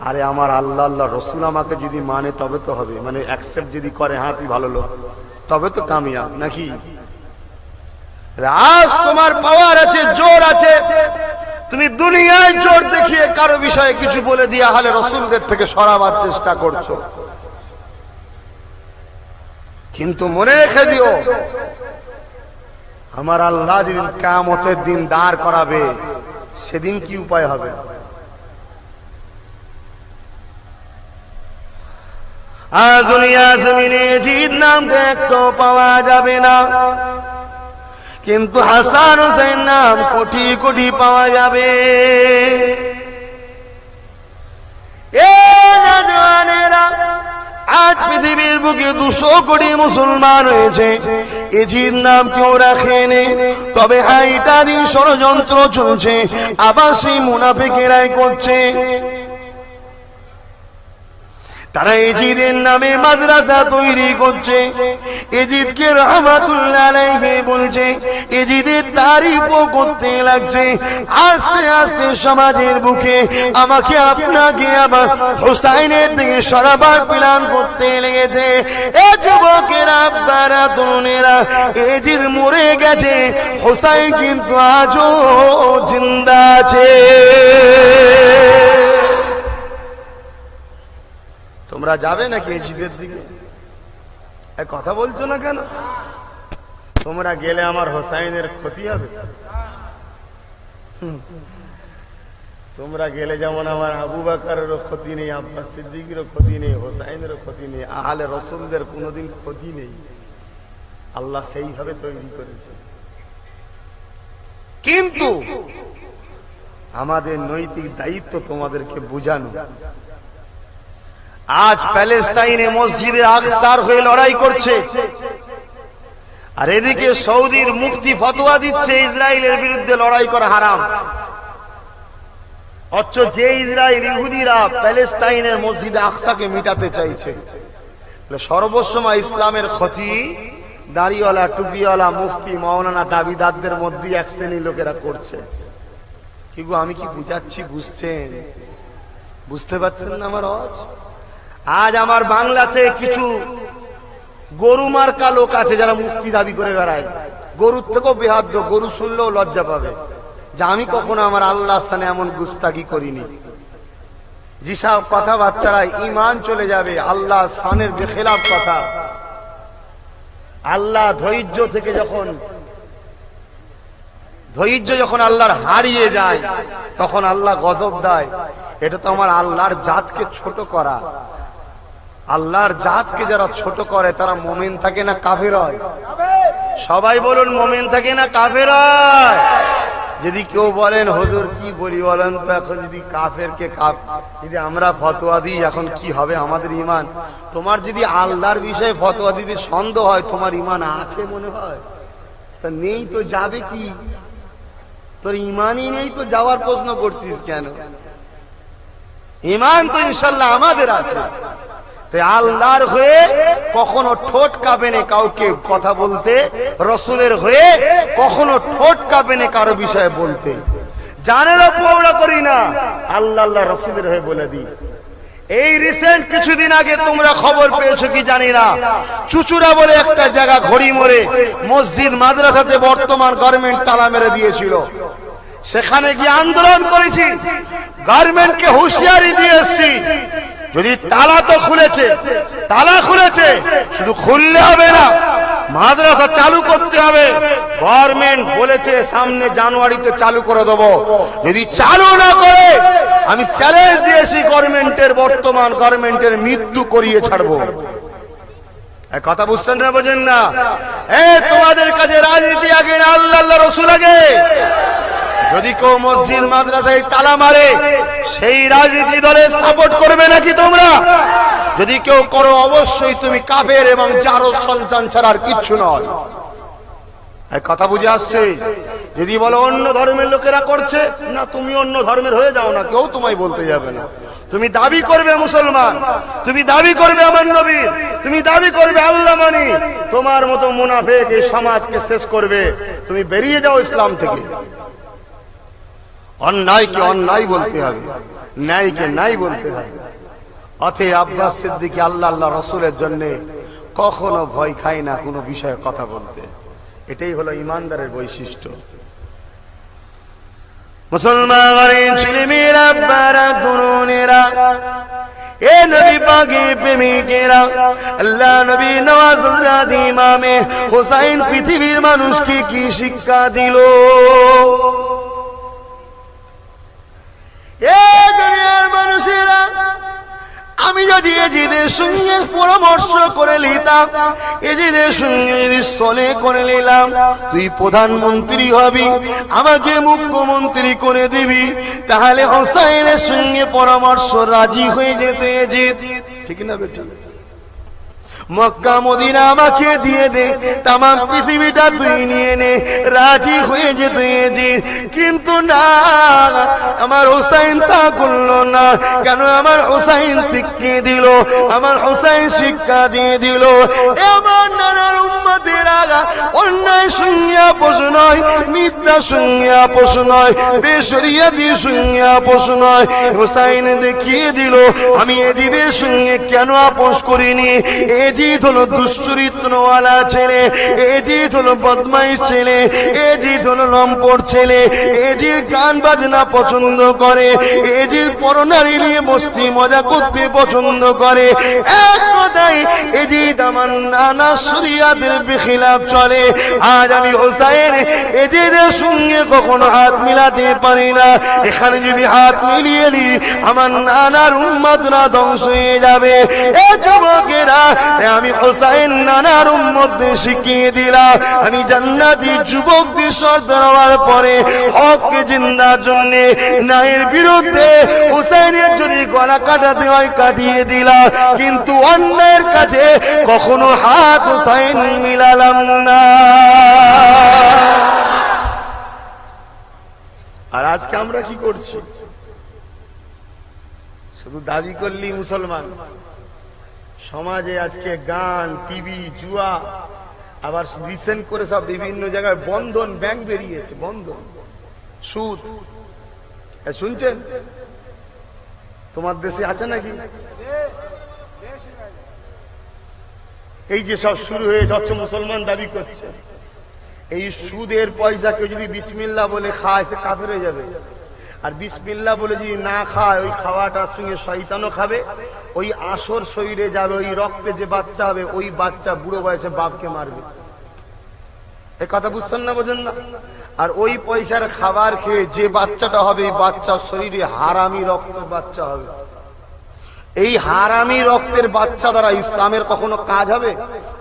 আরে আমার আল্লাহ আল্লাহ রসুল আমাকে যদি মানে তবে তো হবে, মানে অ্যাকসেপ্ট যদি করে, হ্যাঁ তুই ভালো লোক, তবে তো কামিয়াব নাকি? আজ তোমার পাওয়ার আছে, জোর আছে, তুমি দুনিয়ায় জোর দেখিয়ে কারো বিষয়ে কিছু বলে দিয়ে আহলে রসুলদের থেকে সরাবার চেষ্টা করছো। কিন্তু মনে রেখে দিও, আমার আল্লাহ যেদিন কিয়ামতের দিন দাঁড় করাবে, সেদিন কি উপায় হবে? আজ দুনিয়া জমিনে জিদ নামটা একটু পাওয়া যাবে না, কিন্তু হাসান হোসেন নাম কোটি কোটি পাওয়া যাবে। আজ পৃথিবীর বুকে 200 কোটি মুসলমান হয়েছে, এজিদ নাম কেউ রাখেনি, তবে হ্যাঁ এটা দিয়ে ষড়যন্ত্র চলছে, আবার সেই মুনাফিকেরাই করছে। তারা এজিদের নামে মাদ্রাসা তৈরি করছে, এজিদকে রহমাতুল্লাহ আলাইহি বলছে, এজিদের তারিফও করতে লাগছে। আস্তে আস্তে সমাজের বুকে আমাকে আপনাকে আবার হোসাইনের দিকে সরাবার প্ল্যান করতে লেগেছে। এ যুবকেরা, আব্বারা, তরুণেরা, এজিদ মরে গেছে, হোসাইন কিন্তু আজও জিন্দা আছে। তোমরা যাবে নাকি এজিদের দিকে? কথা বলছো না কেন? তোমরা গেলে আমার হোসাইনের ক্ষতি হবে। তোমরা গেলে যেমন আমার আবু বকরেরও ক্ষতি নেই, আব্বাস সিদ্দিকেরও ক্ষতি নেই, হোসাইনেরও ক্ষতি নেই, আহলে রাসূলদের কোনোদিন ক্ষতি নেই। আল্লাহ সেইভাবে তৈরি করেছে। কিন্তু আমাদের নৈতিক দায়িত্ব তোমাদেরকে বোঝানো। আজ প্যালেস্তাইনে মসজিদে আকসার হয়ে লড়াই করছে, আর এদিকে সৌদির মুফতি ফতোয়া দিচ্ছে ইসরায়েলের বিরুদ্ধে লড়াই করা হারাম। অথচ যে ইসরায়েল ইহুদিরা প্যালেস্তাইনের মসজিদে আকসাকে মিটাতে চাইছে, সর্বসময় ইসলামের ক্ষতি দাড়িওয়ালা, টুপিওয়ালা, মুফতি, মাওলানা, দাবিদারদের মধ্যে এক শ্রেণীর লোকেরা করছে। কি গো, আমি কি বুঝাচ্ছি? বুঝছেন? বুঝতে পারছেন না আমার আওয়াজ? আজ আমার বাংলাতে কিছু গরু মার্কা লোক আছে যারা মুফতি দাবি করে বেড়ায়। গরুর থেকেও বেহাদ্য, গরু শুনলেও লজ্জা পাবে যে আমি কখনো আমার আল্লাহর সামনে এমন গুস্তাকি করিনি। যেসব কথাবার্তায় ঈমান চলে যাবে, আল্লাহ শানের বেখেলাফ কথা। আল্লাহ ধৈর্য থেকে যখন আল্লাহর হারিয়ে যায়, তখন আল্লাহ গজব দেয়। এটা তো আমার আল্লাহর জাতকে ছোট করা। আল্লাহর জাতকে যারা ছোট করে তারা মুমিন থাকে না কাফের হয়? সবাই বলুন, মুমিন থাকে না কাফের হয়? যদি কেউ বলেন হুজুর কি বলি বলেন তো, এখন যদি কাফেরকে যদি আমরা ফতোয়া দিই এখন কি হবে আমাদের ঈমান? তোমার যদি আল্লাহর বিষয়ে ফতোয়া দিতে সন্দেহ হয়, তোমার ঈমান আছে মনে হয়? তা নেই তো যাবে কি? তোর ঈমানই নেই তো যাওয়ার প্রশ্ন করছিস কেন? ঈমান তো ইনশাআল্লাহ আমাদের আছে। তাই আল্লাহর হয়ে কখনো ঠোঁট কাঁপে না কাউকে কথা বলতে, রসুলের হয়ে কখনো ঠোঁট কাঁপে না কারো বিষয়ে বলতে। জানেরও পৌড়া করি না, আল্লাহ আল্লাহ রসুলের হয়ে বলে দিই। এই রিসেন্ট কিছুদিন আগে তোমরা খবর পেয়েছো কি জানি না, চুচুড়া বলে একটা জায়গা ঘড়ি মোড়ে মসজিদ মাদ্রাসাতে বর্তমান গার্মেন্ট তালা মেরে দিয়েছিল। সেখানে গিয়ে আন্দোলন করেছি, গার্মেন্টকে হুঁশিয়ারি দিয়ে এসছি, যদি তালা তো খুলেছে, তালা খুলেছে, শুধু খুললে হবে না, মাদ্রাসা চালু করতে হবে। গভর্নমেন্ট বলেছে সামনে জানুয়ারিতে চালু করে দেবো। যদি চালু না করে আমি চ্যালেঞ্জ দিয়েছি গভর্নমেন্টের, বর্তমান গভর্নমেন্টের মৃত্যু করিয়ে ছাড়বো। কথা বুঝতেন না, বোঝেন না? তোমাদের কাছে রাজনীতি আগে না আল্লাহ আল্লাহ রসুল আগে? যদি কেউ মসজিদ মাদ্রাসায় তালা মারে, সেই রাজনীতি দলে সাপোর্ট করবে নাকি তোমরা? যদি কেউ করো, অবশ্যই তুমি কাফের এবং যারো সন্তান ছাড়া আর কিচ্ছু নয়। কথা বুঝে আসছে? যদি বলো অন্য ধর্মের লোকেরা করছে, না তুমি অন্য ধর্মের হয়ে যাও না, কেউ তোমায় বলতে যাবে না। তুমি দাবি করবে মুসলমান, তুমি দাবি করবে আমার নবী, তুমি দাবি করবে আল্লাহ মানি, তোমার মতো মুনাফিক এই সমাজকে শেষ করবে। তুমি বেরিয়ে যাও ইসলাম থেকে। অন্যায়কে অন্যায় বলতে হবে, ন্যায়কে ন্যায় বলতে হবে। অতএব আব্বাস সিদ্দিকী আল্লাহ আল্লাহ রসুলের জন্য কখনো ভয় খায় না কোনো বিষয়ে কথা বলতে। এটাই হলো ইমানদারের বৈশিষ্ট্য। মুসলমানের ছেলেমেয়েরা, বারা, তরুণেরা, এ নবী পাকের প্রেমিকেরা, আল্লাহ নবী নওয়াজ হযরত ইমামে হোসাইন পৃথিবীর মানুষকে কি শিক্ষা দিল? মানুষেরা, আমি যদি এজিদের সঙ্গে পরামর্শ করে নিতাম, এজিদের সঙ্গে যদি সলে করে নিলাম, তুই প্রধানমন্ত্রী হবি, আমাকে মুখ্যমন্ত্রী করে দিবি, তাহলে হোসাইনের সঙ্গে পরামর্শ রাজি হয়ে যেত এজিদ। ঠিক না বেটা? মক্কা মদিনা আমাকে দিয়ে দে, তাম পৃথিবীটা তুই নিয়ে নে। রাজি হয়ে যেত কিন্তু না, আমার হোসাইন তা করলো না। কেন? আমার হোসাইন শিখিয়ে দিল, আমার হোসাইন শিক্ষা দিয়ে দিল, আমার নানার উম্মতেরা অন্যায় সঙ্গে আপোষ নয়, মিথ্যা সঙ্গে আপোষ নয়, বেশরিয়াতি সঙ্গে আপোষ নয়। হোসাইন দেখিয়ে দিল আমি এজিদের সঙ্গে কেন আপোষ করিনি। এজিদ হলো দুশ্চরিত্রওয়ালা ছেলে, এজিদ হলো বদমাইশ ছেলে, এজিদ হলো লম্পট ছেলে, এজিদ গান বাজনা পছন্দ করে, এজিদ পরনারী নিয়ে মস্তি মজা করতে পছন্দ করে। এক কথায় এজিদ আমার নানা শরিয়াতের বেখিলাফ চলে। আজ আমি হোসাইন এজিদের সঙ্গে কখনো হাত মিলাতে পারি না। এখানে যদি হাত মিলিয়ে নি আমার নানার উম্মতরা ধ্বংস হয়ে যাবে। এ যুবকেরা, আমি হোসাইন নানার উম্মতদের শিখিয়ে দিলাম আমি জান্নাতি যুবকদের সর্দার হওয়ার পরে হককে জিন্দার জন্য ন্যায়ের বিরুদ্ধে হোসাইনের যদি গলা কাটাতে হয় কাটিয়ে দিলাম, কিন্তু অন্যায়ের কাছে কখনো হাত হোসাইন মিলালাম না। আর আজকে আমরা কি করছি? শুধু দাবি করলি মুসলমান। সমাজে আজকে গান, টিভি, জুয়া, আবার রিসেন্ট করে সব বিভিন্ন জায়গায় বন্ধন ব্যাংক বেরিয়েছে, বন্ধন, সুদ। শুনছেন? তোমার দেশে আছে নাকি? এই যে সব শুরু হয়ে যাচ্ছে, মুসলমান দাবি করছে এই সুদের পয়সা কেউ যদি বিসমিল্লাহ বলে খায় সে কাফের হয়ে যাবে। আর বিসমিল্লাহ বলে যদি না খায়, ওই খাওয়াটার সঙ্গে শয়তানও খাবে, ওই আসর শরীরে যাবে, ওই রক্তে যে বাচ্চা হবে ওই বাচ্চা বুড়ো বয়সে বাপকে মারবে। এই কথা বুঝছেন না, বোঝেন না? আর ওই পয়সার খাবার খেয়ে যে বাচ্চাটা হবে, এই বাচ্চার শরীরে হারামি রক্তের বাচ্চা হবে। এই হারামি রক্তের বাচ্চা দ্বারা ইসলামের কখনো কাজ হবে?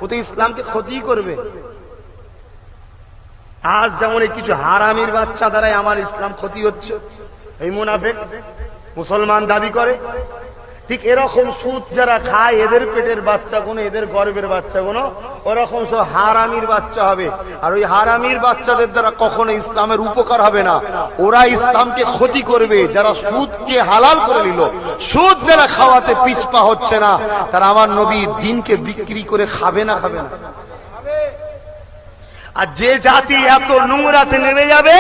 ও তো ইসলামকে ক্ষতি করবে। আজ যেমন এই কিছু হারামির বাচ্চা দ্বারাই আমার ইসলাম ক্ষতি হচ্ছে, এই মুনাফিক মুসলমান দাবি করে, ঠিক এরকম সুদ যারা খায় এদের পেটের বাচ্চাগুলো, এদের গর্ভের বাচ্চাগুলো ওরকম সব হারামির বাচ্চা হবে। আর ওই হারামির বাচ্চাদের দ্বারা কখনো ইসলামের উপকার হবে না, ওরা ইসলামকে ক্ষতি করবে। যারা সুদকে হালাল করে নিল, সুদ যারা খাওয়াতে পিছপা হচ্ছে না, তারা আমার নবী দিনকে বিক্রি করে খাবে না, খাবে না। আর যে জাতি এত নোংরাতে নেমে যাবে,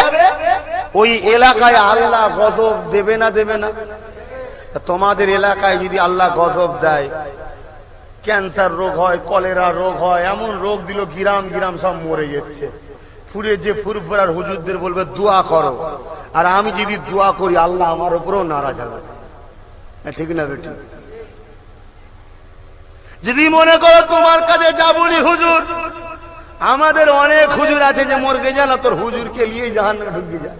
ওই এলাকায় আল্লাহ গজব দেবে না, দেবে না? তোমাদের এলাকায় যদি আল্লাহ গজব দেয়, ক্যান্সার রোগ হয়, কলেরা রোগ হয়, এমন রোগ দিল গিরাম গিরাম সব মরে যাচ্ছে, ফুরে যে ফুরফুরার হুজুরদের বলবে দোয়া করো। আর আমি যদি দোয়া করি আল্লাহ আমার উপরেও নারাজ হবে, ঠিক না বেটি? যদি মনে করো তোমার কাছে যাবনি হুজুর, আমাদের অনেক হুজুর আছে যে মরগে যায় না, তোর হুজুরকে নিয়ে জাহান্নামে ঢুকে যায়।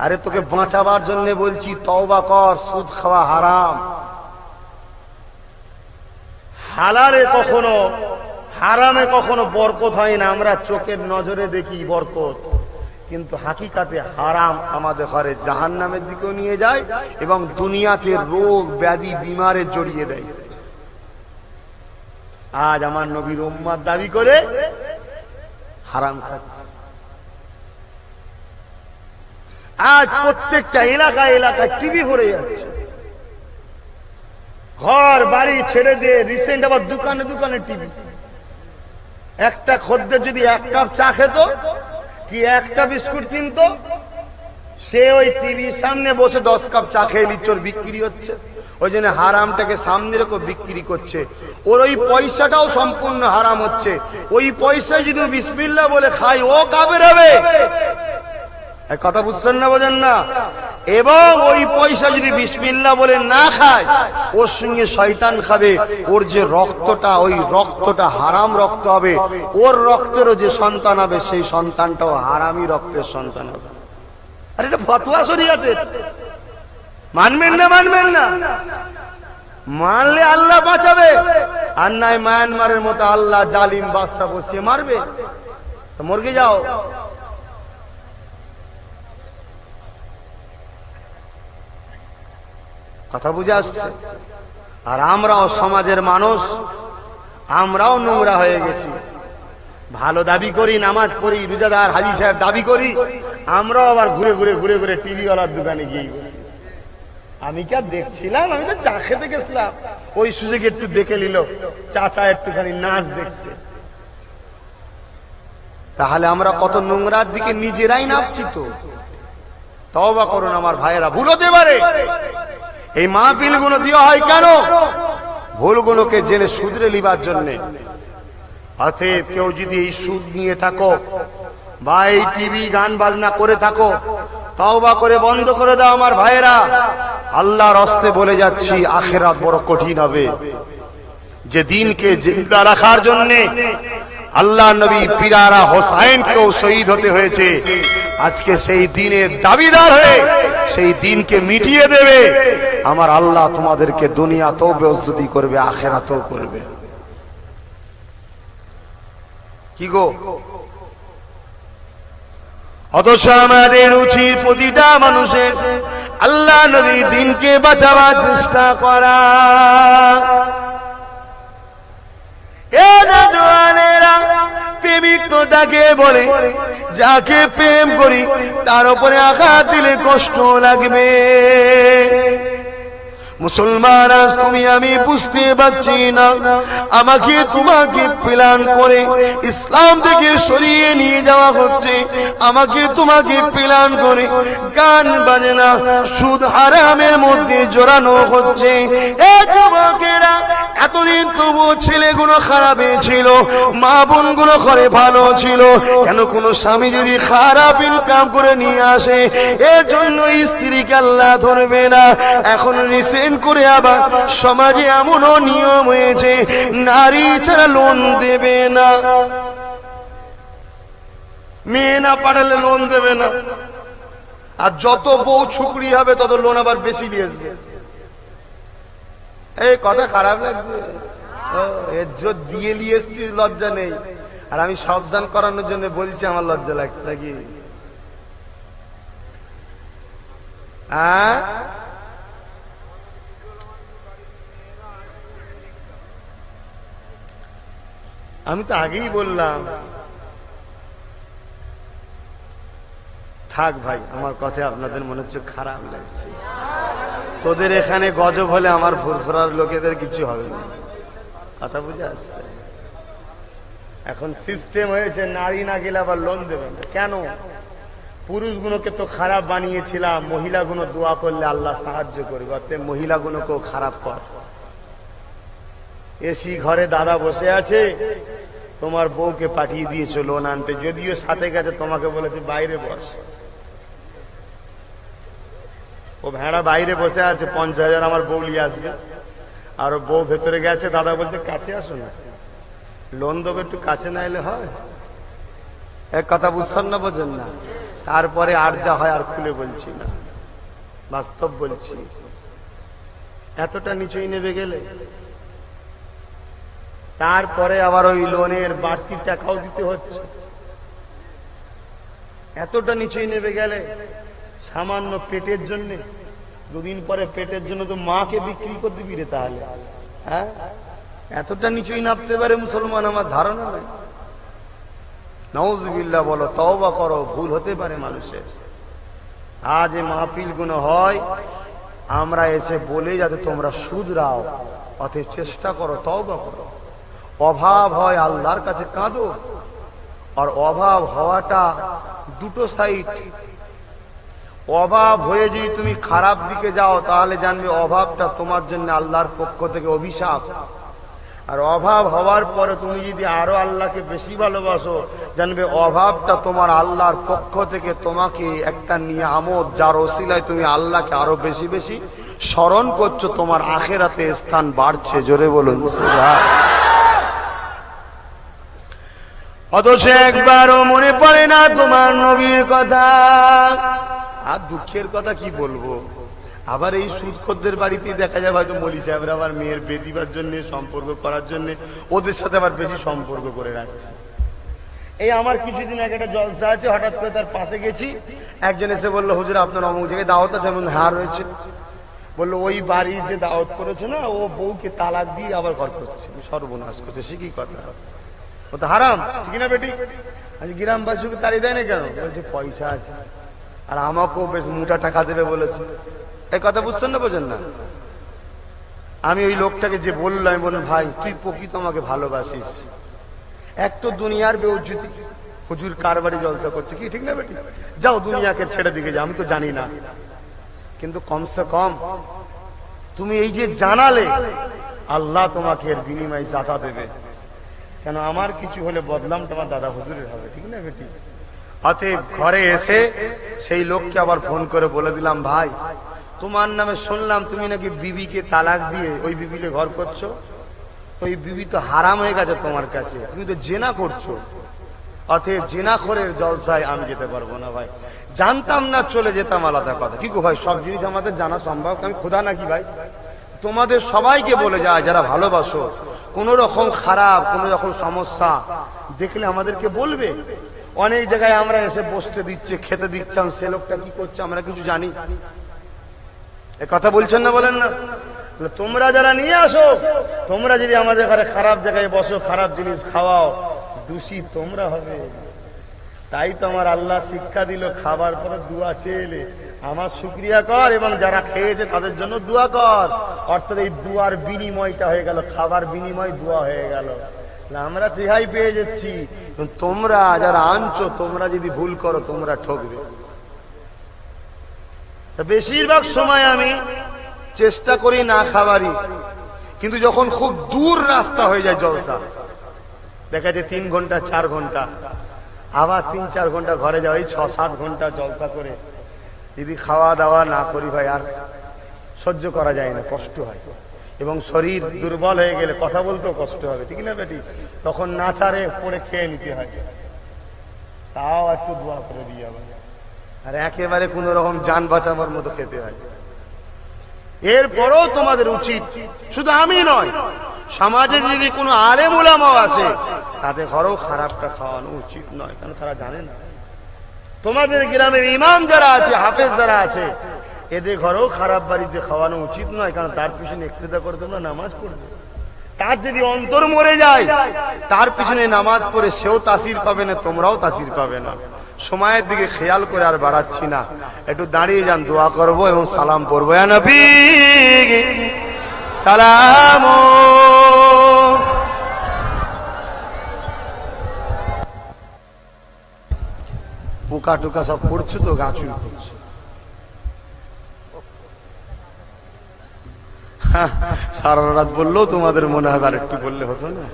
আরে তোকে বাঁচাবার জন্য বলছি, তওবা কর, সুদ খাওয়া হারাম। হালালে কখনো, হারামে কখনো বরকত হয় না। আমরা চোখের নজরে দেখি বরকত, কিন্তু হাকিকাতে হারাম আমাদের ঘরে জাহান্নামের দিকেও নিয়ে যায় এবং দুনিয়াতে রোগ ব্যাধি বিমারে জড়িয়ে দেয়। আজ আমার নবীর উম্মত দাবি করে হারাম খাচ্ছে। আজ প্রত্যেকটা এলাকায় এলাকায় টিভি ভরে যাচ্ছে, ঘর বাড়ি ছেড়ে দিয়ে রিসেন্ট আবার দোকানে দোকানে টিভি। একটা খদ্দের যদি এক কাপ চা খেত কি একটা বিস্কুট কিনতো, সে ওই টিভির সামনে বসে 10 কাপ চা খেয়ে লিচোর বিক্রি হচ্ছে। ওই জন্য হারামটাকে সামনে রেখে বিক্রি করছে, ওর ওই পয়সাটাও সম্পূর্ণ হারাম হচ্ছে। ওই পয়সায় যদি বিসমিল্লাহ বলে খায় ও কাফের হবে। কথা বুঝছেন না, বোঝেন না? এবং ওই পয়সা যদি বিসমিল্লাহ বলে না খায়, ওর সঙ্গে শয়তান খাবে, ওর যে রক্তটা, ওই রক্তটা হারাম রক্ত হবে। ওর রক্তেরও যে সন্তান হবে সেই সন্তানটাও হারামি রক্তের সন্তান হবে। আর এটা ফতোয়া শরীয়তের, মানবেন না? মানবেন না? মানলে আল্লাহ বাঁচাবে, আর নাই মায়ানমারের মতো আল্লাহ জালিম বাদশা বসিয়ে মারবে। মরগে যাও। কথা বুঝে আসছে? আর আমরাও সমাজের মানুষ, আমরাও নোংরা হয়ে গেছি। ভালো দাবি করি, নামাজ পড়ি, রোজাদার হাজী সাহেব দাবি করি, আমরাও আবার ঘুরে ঘুরে ঘুরে ঘুরে টিভিওয়ালার দোকানে গিয়ে বসি। আমি কি আর দেখছিলাম? আমি তো চা খেতে গেছিলাম, ওই সুযোগে একটু দেখে নিল চাচা একটুখানি নাচ দেখছে। তাহলে আমরা কত নোংরার দিকে নিজেরাই নামছি। তো তওবা করুন আমার ভাইয়েরা, ভুল হতে পারে। এই মাহফিল গুলো দেওয়া হয় কেন? ভুলগুলোকে জেনে শুধরে লিবার জন্যে। অতএব কেউ যদি এই সুদ নিয়ে থাকো বা এই টিভি গান বাজনা করে থাকো, তওবা করে বন্ধ করে দাও আমার ভাইয়েরা। আল্লাহর হস্তে বলে যাচ্ছি, আখিরাত বড় কঠিন হবে। যে দিনকে জিন্দা রাখার জন্য আল্লাহ নবী পিরারা হোসাইনকেও শহীদ হতে হয়েছে, আজকে সেই দিনের দাবিদার হয়ে সেই দিনকে মিটিয়ে দেবে আমার আল্লাহ। তোমাদেরকে দুনিয়াতেও বেইজ্জতি করবে, আখিরাতেও করবে। কি গো? অথচ আমাদের উচিত প্রতিটা মানুষের আল্লাহ নবী দিনকে বাঁচাবার চেষ্টা করা। এ জওয়ানেরা, প্রেমিক তো তাকে বলে যাকে প্রেম করি তার উপরে আঘাত দিলে কষ্ট লাগবে। মুসলমান আজ তুমি আমি বুঝতে পারছি না, আমাকে তোমাকে প্ল্যান করে ইসলাম থেকে সরিয়ে নিয়ে যাওয়া হচ্ছে। আমাকে তোমাকে প্ল্যান করে গান বাজনা সুদ হারামের মধ্যে জড়ানো হচ্ছে। এ যুবকেরা, এতদিন তবু ছেলেগুলো খারাপ ছিল, মা বোনগুলো ঘরে ভালো ছিল, কেন কোনো স্বামী যদি খারাপ ইনকাম করে নিয়ে আসে এর জন্য স্ত্রীকে আল্লাহ ধরবে না? এখন রিসেন্ট করে আবার সমাজে এমনও নিয়ম হয়েছে, নারী ছাড়া লোন দেবে না, মেয়ে না পাঠালে লোন দেবে না। আর যত বউ ছুকরি হবে তত লোন আবার বেশি নিয়ে আসবে। এই কথা খারাপ লাগছে? ইজ্জত দিয়ে নিয়ে এসছি, লজ্জা নেই। আর আমি সাবধান করানোর জন্য বলছি, আমার লজ্জা লাগছে নাকি? হ্যাঁ, আমি তো আগেই বললাম। থাক ভাই, আমার কথা আপনাদের মনে হচ্ছে খারাপ লাগছে। তোদের এখানে গজব হলে আমার ফুরফুরার লোকেদের কিছু হবে না। কথা বুঝে আসছে? এখন সিস্টেম হয়েছে, নারী না গেলে আবার লোন দেবে না। কেন? পুরুষগুলোকে তো খারাপ বানিয়েছিলাম, মহিলাগুলো দোয়া করলে আল্লাহ সাহায্য করবে। অতএব মহিলাগুলোকেও খারাপ কর। এসি ঘরে দাদা বসে আছে, তোমার বউকে পাঠিয়ে দিয়েছো লোন আনতে, যদিও সাথে গেছে তোমাকে বলেছে বাইরে বস। ও ভেড়া বাইরে বসে আছে, 50,000 আমার বউ নিয়ে আসবে। আর বউ ভেতরে গেছে, দাদা বলছে কাছে আসো না, লোন দেবে, একটু কাছে না এলে হয়? এক কথা বুঝছেন না, বোঝেন না? তারপরে আর যা হয় আর খুলে বলছি না, বাস্তব বলছি। এতটা নিচুই নেমে গেলে তারপরে আবার ওই লোনের বাড়তি টাকাও দিতে হচ্ছে। এতটা নিচুই নেমে গেলে সামান্য পেটের জন্য, দুদিন পরে পেটের জন্য তো মাকে বিক্রি করে দিবি রে। তাহলে হ্যাঁ, এতটা নিচুই নামতে পারে মুসলমান? আমার ধারণা নাই। নাউজুবিল্লাহ বলো, তওবা করো, ভুল হতে পারে মানুষের। আজ এই মাহফিল গুলো হয়, আমরা এসে বলে যাতে তোমরা শুধরাও, অতএব চেষ্টা করো, তওবা করো। অভাব হয় আল্লাহর কাছে কাঁদো। আর অভাব হওয়াটা দুটো সাইড। অভাব হয়ে যদি তুমি খারাপ দিকে যাও তাহলে জানবে অভাবটা তোমার জন্য আল্লাহর পক্ষ থেকে অভিশাপ। আর অভাব হওয়ার পরে তুমি যদি আরো আল্লাহকে বেশি ভালোবাসো, জানবে অভাবটা তোমার আল্লাহর পক্ষ থেকে তোমাকে একটা নিয়ামত, যার ওসিলায় তুমি আল্লাহকে আরো বেশি বেশি স্মরণ করছো, তোমার আখিরাতে স্থান বাড়ছে। জোরে বলুন সুবহানাল্লাহ। অথচ একবারও মনে পড়ে না তোমার নবীর কথা। আর দুঃখের কথা কি বলবো, আবার এই সুদখোরদের বাড়িতেই দেখা যায় হয়তো মৌলী সাহেবরা আবার মেয়ের বিয়ে দিবার জন্য, সম্পর্ক করার জন্য ওদের সাথে আবার বেশি সম্পর্ক করে রাখছে। এই আমার কিছুদিন আগে একটা জলসা আছে, হঠাৎ করে তার পাশে গেছি, একজন এসে বললো হুজুর আপনার অমুক জায়গায় দাওয়াত আছে। হ্যাঁ রয়েছে। বললো ওই বাড়ি যে দাওয়াত করেছে না, ও বউকে তালাক দিয়ে আবার ঘর করছে, সর্বনাশ করছে। সে কি কথা, ও তো হারাম, ঠিক না বেটি? আজ গ্রামবাসীকে তাড়িয়ে দেয় না কেন? বলছে পয়সা আছে, আর আমাকেও বেশ মোটা টাকা দেবে বলেছে। এই কথা বুঝছেন না, বোঝেন না? আমি ওই লোকটাকে যে বললাম, আমি বললাম ভাই তুই প্রকৃত আমাকে ভালোবাসিস, এক তো দুনিয়ার বেউজ্জতি, হুজুর কার বাড়ি জলসা করছে, কি ঠিক না বেটি? যাও দুনিয়াকে ছেড়ে দিকে যাও, আমি তো জানি না, কিন্তু কমসে কম তুমি এই যে জানালে, আল্লাহ তোমাকে এর বিনিময়ে জাতা দেবে। কেন আমার কিছু হলে বদলাম তোমার দাদা হুজুরের হবে, ঠিক না বেটি? অতএব ঘরে এসে সেই লোককে আবার ফোন করে বলে দিলাম, ভাই তোমার নামে শুনলাম তুমি নাকি বিবিকে তালাক দিয়ে ওই বিবিকে ঘর করছো, ওই বিবি তো হারাম হয়ে গেছে তোমার কাছে, তুমি তো জেনা করছো। অতএব জেনাখোরের জলসায় আমি যেতে পারবো না ভাই। জানতাম না, চলে যেতাম, আলাদা কথা। কি গো ভাই, সব জিনিস আমাদের জানা সম্ভব? আমি খোদা নাকি ভাই? তোমাদের সবাইকে বলে যায়, যারা ভালোবাসো, কোন রকম খারাপ, কোন রকম সমস্যা দেখলে আমাদেরকে বলবে। অনেক জায়গায় আমরা এসে বসতে দিচ্ছে, খেতে দিচ্ছাম, সে লোকটা কি করছে আমরা কিছু জানি? এ কথা বলছেন না, বলেন না? তোমরা যারা নিয়ে আসো, তোমরা যদি আমাদের ঘরে খারাপ জায়গায় বসো, খারাপ জিনিস খাওয়াও, দোষী তোমরা হবে। তাই তো আমার আল্লাহ শিক্ষা দিল, খাবার পরে দুয়া চেয়ে আমার শুকরিয়া কর, এবং যারা খেয়েছে তাদের জন্য দোয়া কর। অর্থাৎ এই দুয়ার বিনিময়টা হয়ে গেল, খাবার বিনিময় দোয়া হয়ে গেল। আমরা রেহাই পেয়ে যাচ্ছি। তোমরা যারা আনছো, তোমরা যদি ভুল করো, তোমরা ঠকবে। বেশিরভাগ সময় আমি চেষ্টা করি না খাবারই, কিন্তু যখন খুব দূর রাস্তা হয়ে যায় জলসা, দেখা যায় 3 ঘন্টা 4 ঘন্টা, আবার 3-4 ঘন্টা ঘরে যাওয়া, এই 6-7 ঘন্টা জলসা করে যদি খাওয়া দাওয়া না করি ভাই, আর সহ্য করা যায় না, কষ্ট হয়। এবং শরীর দুর্বল হয়ে গেলে কথা বলতেও কষ্ট হবে, ঠিক না বেটি? তখন নাচারে পড়ে খেয়ে নিতে হয়, তাও একটু দোয়া করে দিয়ে হবে, আর একেবারে কোন রকম যান বাঁচাবার মতো খেতে হয়। এরপরও তোমাদের উচিত, শুধু আমি নয়, সমাজে যদি কোনো আলেম উলামাও আসে, তাদের ঘরেও খারাপটা খাওয়ানো উচিত নয়, কারণ তারা জানে না। তোমাদের গ্রামের ইমাম যারা আছে, হাফেজ যারা আছে, এদের ঘরেও খারাপ বাড়িতে খাওয়ানো উচিত নয়, কারণ তার পিছনে ইক্তেদা করে তোমরা নামাজ পড়বে। তার যদি অন্তর মরে যায়, তার পিছনে নামাজ পড়ে সেও তাসির পাবে না, তোমরাও তাসির পাবে না। সময়ের দিকে খেয়াল করে আর বাড়াচ্ছি না, একটু দাঁড়িয়ে যান, দোয়া করবো এবং সালাম পড়বো। ইয়া নবী সালাম। পোকা টোকা সব পড়ছে তো, গাছুল করছে। সারা রাত বললেও তোমাদের মনে হবে আর একটু বললে হতো না।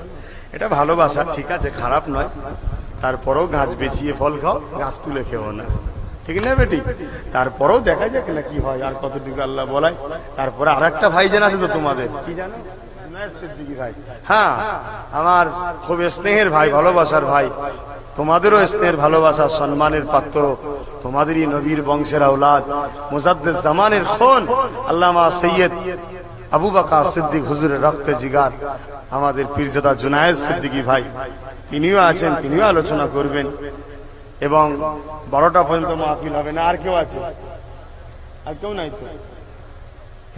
এটা ভালোবাসা, ঠিক আছে, খারাপ নয়। তারপরেও গাছ বেচিয়ে ফল খাও, গাছ তুলে খেও না, ঠিক না বেটি? তারপরেও দেখা যাক না কি হয়, আর কতটুকু আল্লাহ বলায়। তারপরে আর একটা ভাইজান আছে তো তোমাদের, কি জানো? ভাই, হ্যাঁ, আমার খুব স্নেহের ভাই, ভালোবাসার ভাই। তোমাদেরও স্নেহের, ভালোবাসার, সম্মানের পাত্র, তোমাদেরই নবীর বংশের আওলাদ, মুজাদ্দিদ জামানের খুন আল্লামা সৈয়দ আবু বকর সিদ্দিক হুজুরের রক্তে জিগার আমাদের পীরজাদা জুনায়েদ সিদ্দিকী ভাই, তিনিও আছেন, তিনিও আলোচনা করবেন। এবং 12টা পর্যন্ত মাহফিল হবে না। আর কেউ আছে? আর কেউ নাই তো?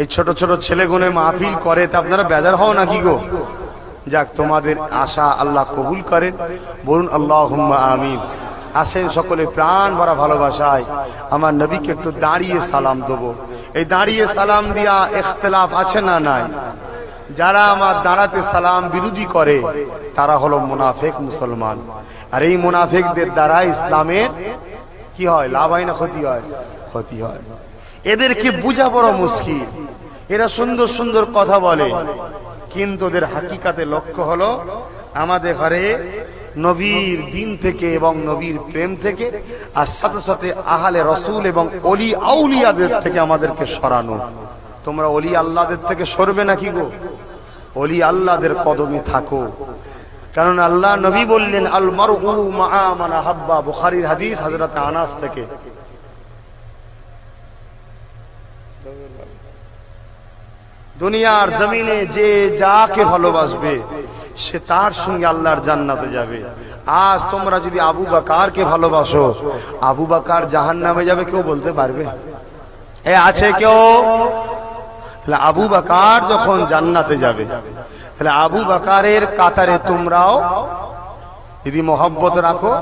এই ছোট ছোট ছেলেগুনে মাহফিল করে, তা আপনারা বেজার হও নাকি গো? যাক, তোমাদের আশা আল্লাহ কবুল করেন, বলুন আল্লাহুম্মা আমিন। আসেন সকলে প্রাণ ভরা ভালোবাসায় আমার নবীকে একটু দাঁড়িয়ে সালাম দেবো। এই দাঁড়িয়ে সালাম দিয়া ইখতিলাফ আছে না নাই? যারা আমার দাঁড়াতে সালাম বিরোধী করে, তারা হলো মুনাফিক মুসলমান। আর এই মুনাফিকদের দ্বারা ইসলামের কি হয়, লাভ হয় না ক্ষতি হয়? ক্ষতি হয়। এদেরকে বোঝা বড় মুশকিল। এরা সুন্দর সুন্দর কথা বলে, কিন্তু ওদের হাকিকাতে লক্ষ্য হলো আমাদের ঘরে নবীর দিন থেকে এবং নবীর প্রেম থেকে, আর সাথে সাথে আহলে রসুল এবং অলি আউলিয়াদের থেকে আমাদেরকে সরানো। তোমরা অলি আল্লাহদের থেকে সরবে নাকি গো? অলি আল্লাহদের কদমে থাকো, কারণ আল্লাহ নবী বললেন আল মারউ মাআ মান আহাব্বা, বুখারীর হাদিস, হযরত আনাস থেকে। দুনিয়ার জমিনে যে যাকে ভালোবাসবে, সে তার সঙ্গে আল্লাহর জান্নাতে যাবে। আজ তোমরা যদি আবু বকরকে ভালোবাসো, আবু বকর জাহান্নামে যাবে, কেউ বলতে পারবে? এ আছে কেউ? তাহলে আবু বকর যখন জান্নাতে যাবে, তাহলে আবু বকরের কাতারে তোমরাও যদি মহব্বত রাখো,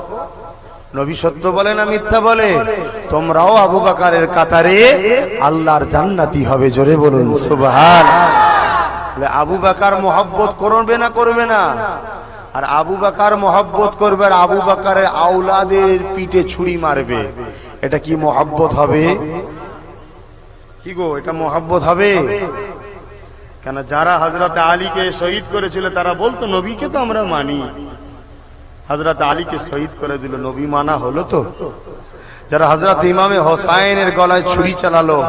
নবী সত্য বলে না মিথ্যা বলে, তোমরাও আবু বকরের কাতারে আল্লাহর জান্নাতি হবে। জোরে বলুন সুবহান। তাহলে আবু বকর মহব্বত করবে না করবে না? আর আবু বকর মহব্বত করবে আর আবু বকরের আওলাদের পিঠে ছুরি মারবে, এটা কি মহব্বত হবে? কি গো, এটা মহব্বত হবে? কেন যারা হযরত আলীকে শহীদ করেছিল তারা বলতো নবীকে তো আমরা মানি, হযরত আলীকে শহীদ করে দিল, নবী মানা হলো তো? যারা হযরত ইমামে হোসাইনের গলায় ছুরি চালালো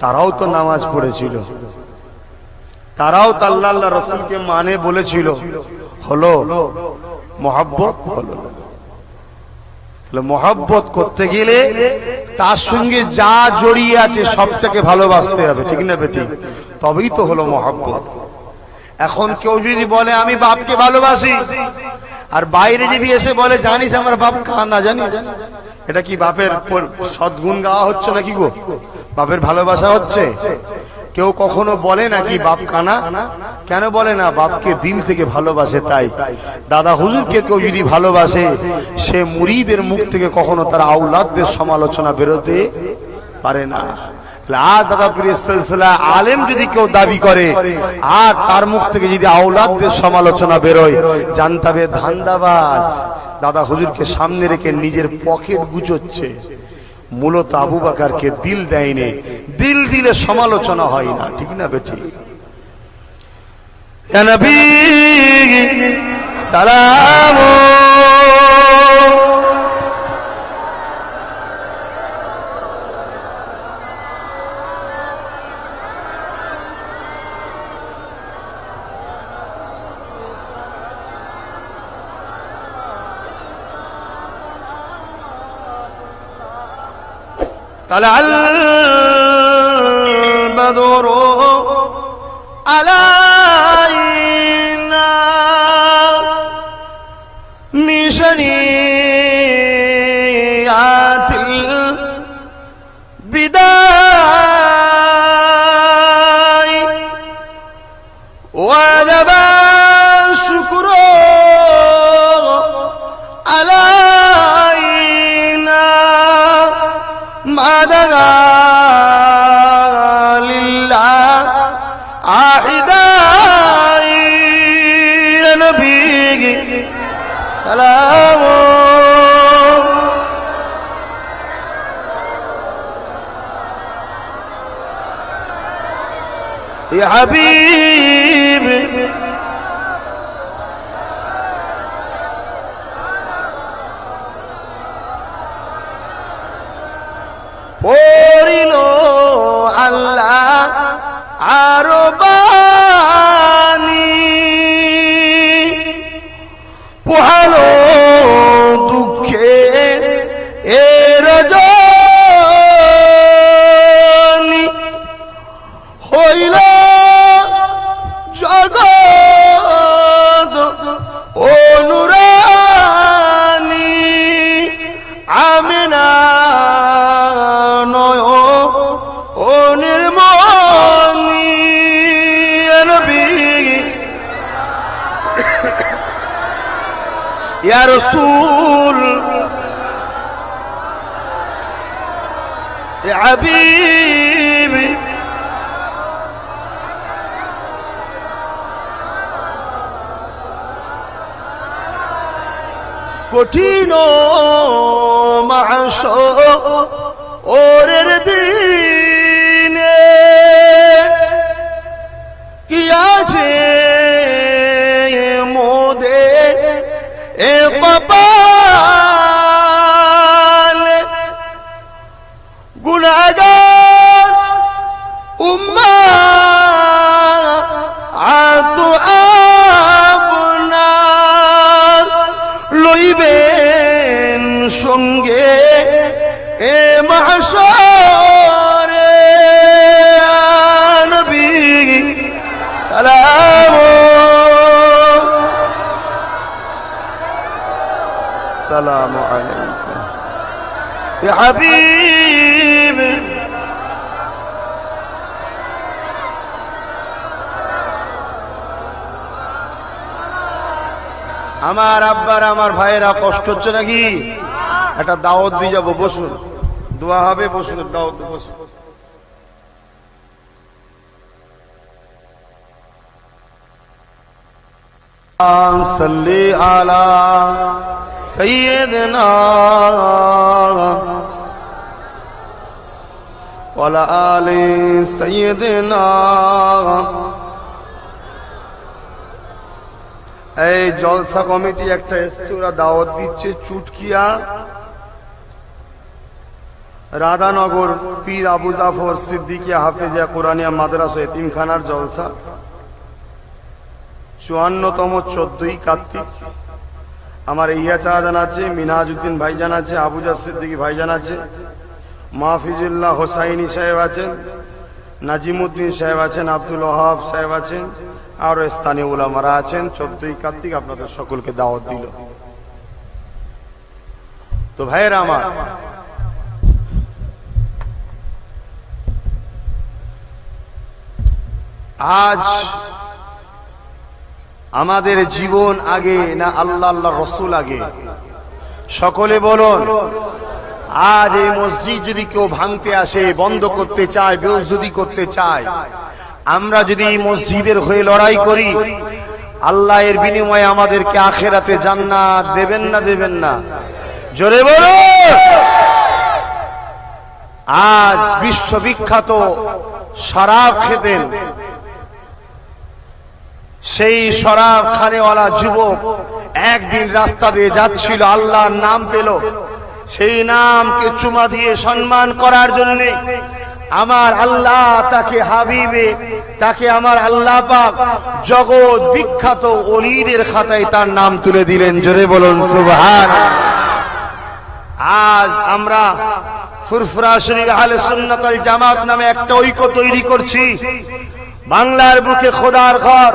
তারাও তো নামাজ পড়েছিল, তারাও তো আল্লাহ আল্লাহ রাসূলকে মানে বলেছিল, হলো? মহব্বত হলো না। তাহলে মহব্বত করতে গেলে তার সঙ্গে যা জড়িয়ে আছে সবটাকে ভালোবাসতে হবে, ঠিক না বেটি? তবেই তো হলো মহব্বত। এখন কেউ যদি বলে আমি বাপকে ভালোবাসি, আর বাইরে যদি এসে বলে জানিস আমার বাপ কানা, জানিস, এটা কি বাপের সদ্গুণ গাওয়া হচ্ছে নাকি গো? বাপের ভালোবাসা হচ্ছে? কেউ কখনো বলে নাকি বাপ কানা? কেন বলে না? বাপকে দিল থেকে ভালোবাসে। তাই দাদা হুজুরকে কেউ যদি ভালোবাসে, সে মুরিদের মুখ থেকে কখনো তার আওলাদদের সমালোচনা বেরোতে পারে না। আর দাদা পীর সিলসিলা আলেম যদি কেউ দাবি করে আর তার মুখ থেকে যদি আওলাদদের সমালোচনা বেরোয়, জানতে হবে ধান্দাবাজ, দাদা হুজুরকে সামনে রেখে নিজের পকেট গুছোচ্ছে। মূলত আবু বকরকে দিল দেয়নি, দিল দিলে সমালোচনা হয় না, ঠিক না বেটি? ইয়া নবী সালাম طلع البدر علينا من شنيعات البداء وجب الشكر علينا ما دعا لله عاهداء يا نبي سلام يا حبيب পড়িল আল্লাহ আরো বাণী, পোহালো দুঃখে এর রজনী, হইল জগৎ অনুরানী, আমিনা يا رسول يا حبيبي কঠিন মাহশরের দিনে কি আছে মোদের এ কপাল, গুনাহগার উম্মাহ আতু আপনার লইবেন সঙ্গে এ মাহশরে, নবী সালাম السلام عليكم يا حبيب আমার আব্বার আমার ভাইয়েরা কষ্ট হচ্ছে নাকি? একটা দাওয়াত দিয়ে যাবো, বসুন, দোয়া হবে, বসুন, দাওয়াত, বসুন। সাল্লি আলা সাইয়্যিদিনা ওয়ালা আলি সাইয়্যিদিনা। এই জলসা কমিটি একটা এসছে, ওরা দাওয়াত দিচ্ছে চুটকিয়া রাধানগর পীর আবু জাফর সিদ্দিকিয়া হাফেজিয়া কোরআনিয়া মাদ্রাসা এতিমখানার জলসা, 54তম 14ই কার্তিক। আমার ইয়া চাহাজান আছে, মিনহাজউদ্দিন ভাইজান আছে, আবুজার সিদ্দিকী ভাইজান আছে, মাহফিজুল্লাহ হোসাইনি সাহেব আছেন, নাজিমুদ্দিন সাহেব আছেন, আব্দুল ওহাব সাহেব আছেন, আর স্থানীয় উলামারা আছেন। 14ই কার্তিক আপনাদের সকলকে দাওয়াত দিল। তো ভাইয়েরা আমার, আজ আমাদের জীবন আগে না আল্লাহ আল্লাহ রসুল আগে? সকলে বলুন। আজ এই মসজিদ যদি কেউ ভাঙতে আসে, বন্ধ করতে চায়, বেউজুদি করতে চায়, আমরা যদি এই মসজিদের হয়ে লড়াই করি, আল্লাহ এর বিনিময়ে আমাদেরকে আখেরাতে জান্নাত দেবেন না দেবেন না? জোরে বলুন। আজ বিশ্ববিখ্যাত শরাব খেতেন সেই শরাব খানেওয়ালা যুবক একদিন রাস্তা দিয়ে যাচ্ছিল, আল্লাহর নাম পেল, সেই নামকে চুমা দিয়ে সম্মান করার জন্য আমার আল্লাহ তাকে হাবিবে, তাকে আমার আল্লাহ পাক জগৎ বিখ্যাত ওলিদের খাতায় তার নাম তুলে দিলেন। জোরে বলুন সুবহানাল্লাহ। আজ আমরা ফুরফুরা শরীফ আহলে সুন্নাত ওয়াল জামাত নামে একটা ঐক্য তৈরি করছি। বাংলার বুকে খোদার ঘর,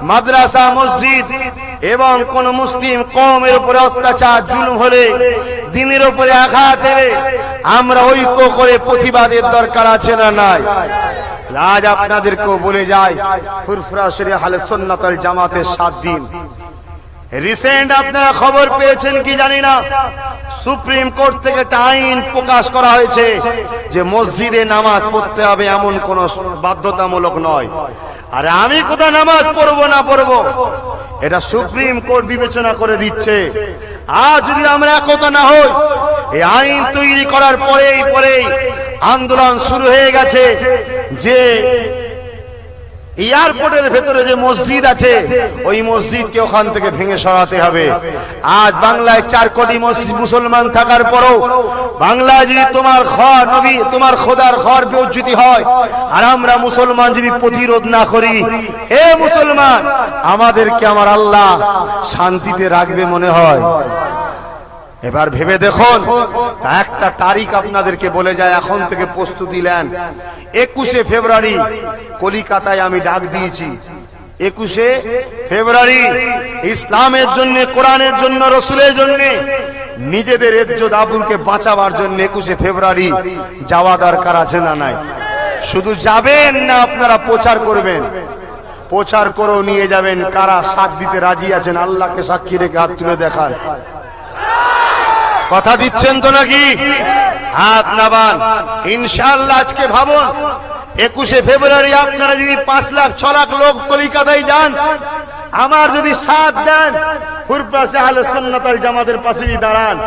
মাদ্রাসা, মসজিদ এবং কোন মুসলিম কওমের উপরে অত্যাচার জুলুম হলে, দ্বীনের উপরে আঘাত এলে আমরা ঐক্য করে প্রতিবাদের দরকার আছে না নাই? আজ আপনাদেরকেও বলে যায়, ফুরফুরা শরীফ আহলে সুন্নাত ওয়াল জামাতের 7 দিন রিসেন্ট আপনারা খবর পেয়েছেন কি জানি না, সুপ্রিম কোর্ট থেকে একটা আইন প্রকাশ করা হয়েছে যে মসজিদে নামাজ পড়তে হবে এমন কোন বাধ্যতামূলক নয়। আরে আমি কোথায় নামাজ পড়বো না পড়বো, এটা সুপ্রিম কোর্ট বিবেচনা করে দিচ্ছে। আর যদি আমরা একতা না হই, এই আইন তৈরি করার পরেই আন্দোলন শুরু হয়ে গেছে যে এয়ারপোর্টের ভেতরে যে মসজিদ আছে ওই মসজিদকে ওখান থেকে ভেঙে সরাতে হবে। আজ বাংলায় 4 কোটি মুসলমান থাকার পরও বাংলায় যদি তোমার ঘর নবী, তোমার খোদার ঘর বেইজ্জতি হয়, আর আমরা মুসলমান যদি প্রতিরোধ না করি, হে মুসলমান, আমাদেরকে আমার আল্লাহ শান্তিতে রাখবে মনে হয়? এবার ভেবে দেখুন। একটা তারিখ আপনাদেরকে বলে যায়, এখন থেকে প্রস্তুতি নেন। 21শে ফেব্রুয়ারি কলিকাতায় আমি ডাক দিয়েছি। 21শে ফেব্রুয়ারি ইসলামের জন্য, কোরআনের জন্য, রসুলের জন্য, নিজেদের ইজ্জত আবরুকে বাঁচাবার জন্য 21শে ফেব্রুয়ারি যাওয়া দরকার আছে না নাই? শুধু যাবেন না, আপনারা প্রচার করবেন, প্রচার করেও নিয়ে যাবেন। কারা সাথ দিতে রাজি আছেন আল্লাহকে সাক্ষী রেখে হাত তুলে দেখান। কথা দিচ্ছেন তো নাকি? হাত নামান। ইনশাআল্লাহ আজকে ভাবুন, 21শে ফেব্রুয়ারি আপনারা যদি 5 লাখ 6 লাখ লোক কলিকাতায় যান, আমার যদি সাথ দেন, ফুরফুরা আহলে সুন্নাত ওয়াল জামাতের পাশে দাঁড়ান,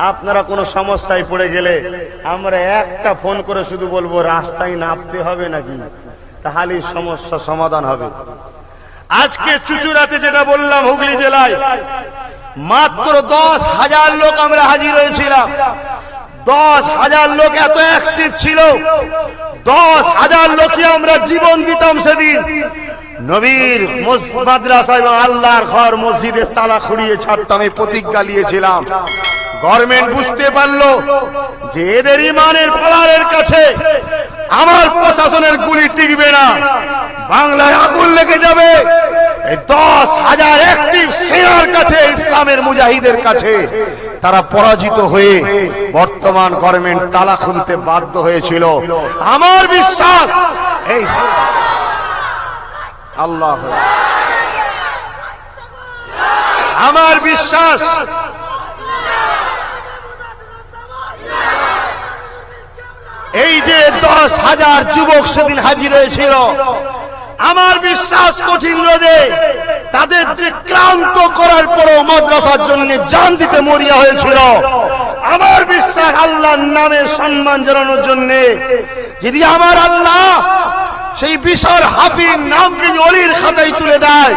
আপনারা কোনো সমস্যায় পড়ে গেলে আমরা একটা ফোন করে শুধু বলবো রাস্তায় নামতে হবে নাকি, তাহলেই সমস্যা সমাধান হবে। আজকে চুচুড়াতে যেটা বললাম, হুগলি জেলায় মাত্র 10,000 লোক আমরা হাজির হয়েছিলাম। 10,000 লোক এত অ্যাক্টিভ ছিল, 10,000 লোকই আমরা জীবন দিতাম সেদিন। নবীর মাদ্রাসা এবং আল্লাহর ঘর মসজিদের তালা খুঁড়িয়ে ছাড়তাম, এই প্রতিজ্ঞা নিয়েছিলাম। গভর্নমেন্ট বুঝতে পারলো যে এদের ইমানের পাহাড়ের কাছে আমার প্রশাসনের গুলি টিকবে না, বাংলায় আগুন লেগে যাবে। এই 10,000 অ্যাক্টিভ সেনার কাছে, ইসলামের মুজাহিদের কাছে তারা পরাজিত হয়ে বর্তমান গভর্নমেন্ট তালা খুলতে বাধ্য হয়েছিল। আমার বিশ্বাস এই আল্লাহ আমার বিশ্বাস এই যে 10,000 যুবক সেদিন হাজির হয়েছিল, আমার বিশ্বাস কঠিন রোদে তাদের যে ক্লান্ত করার পরও মাদ্রাসার জন্য জান দিতে মরিয়া হয়েছিল, আমার বিশ্বাস আল্লাহর নামে সম্মান জানানোর জন্য যদি আমার আল্লাহ সেই বিশাল হাফিজ নামকে অলির খাতায় তুলে দেয়,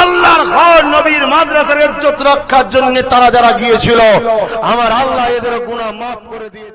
আল্লাহর ঘর নবীর মাদ্রাসার ইজ্জত রক্ষার জন্য তারা যারা গিয়েছিল, আমার আল্লাহ এদের গুনাহ মাফ করে দিয়ে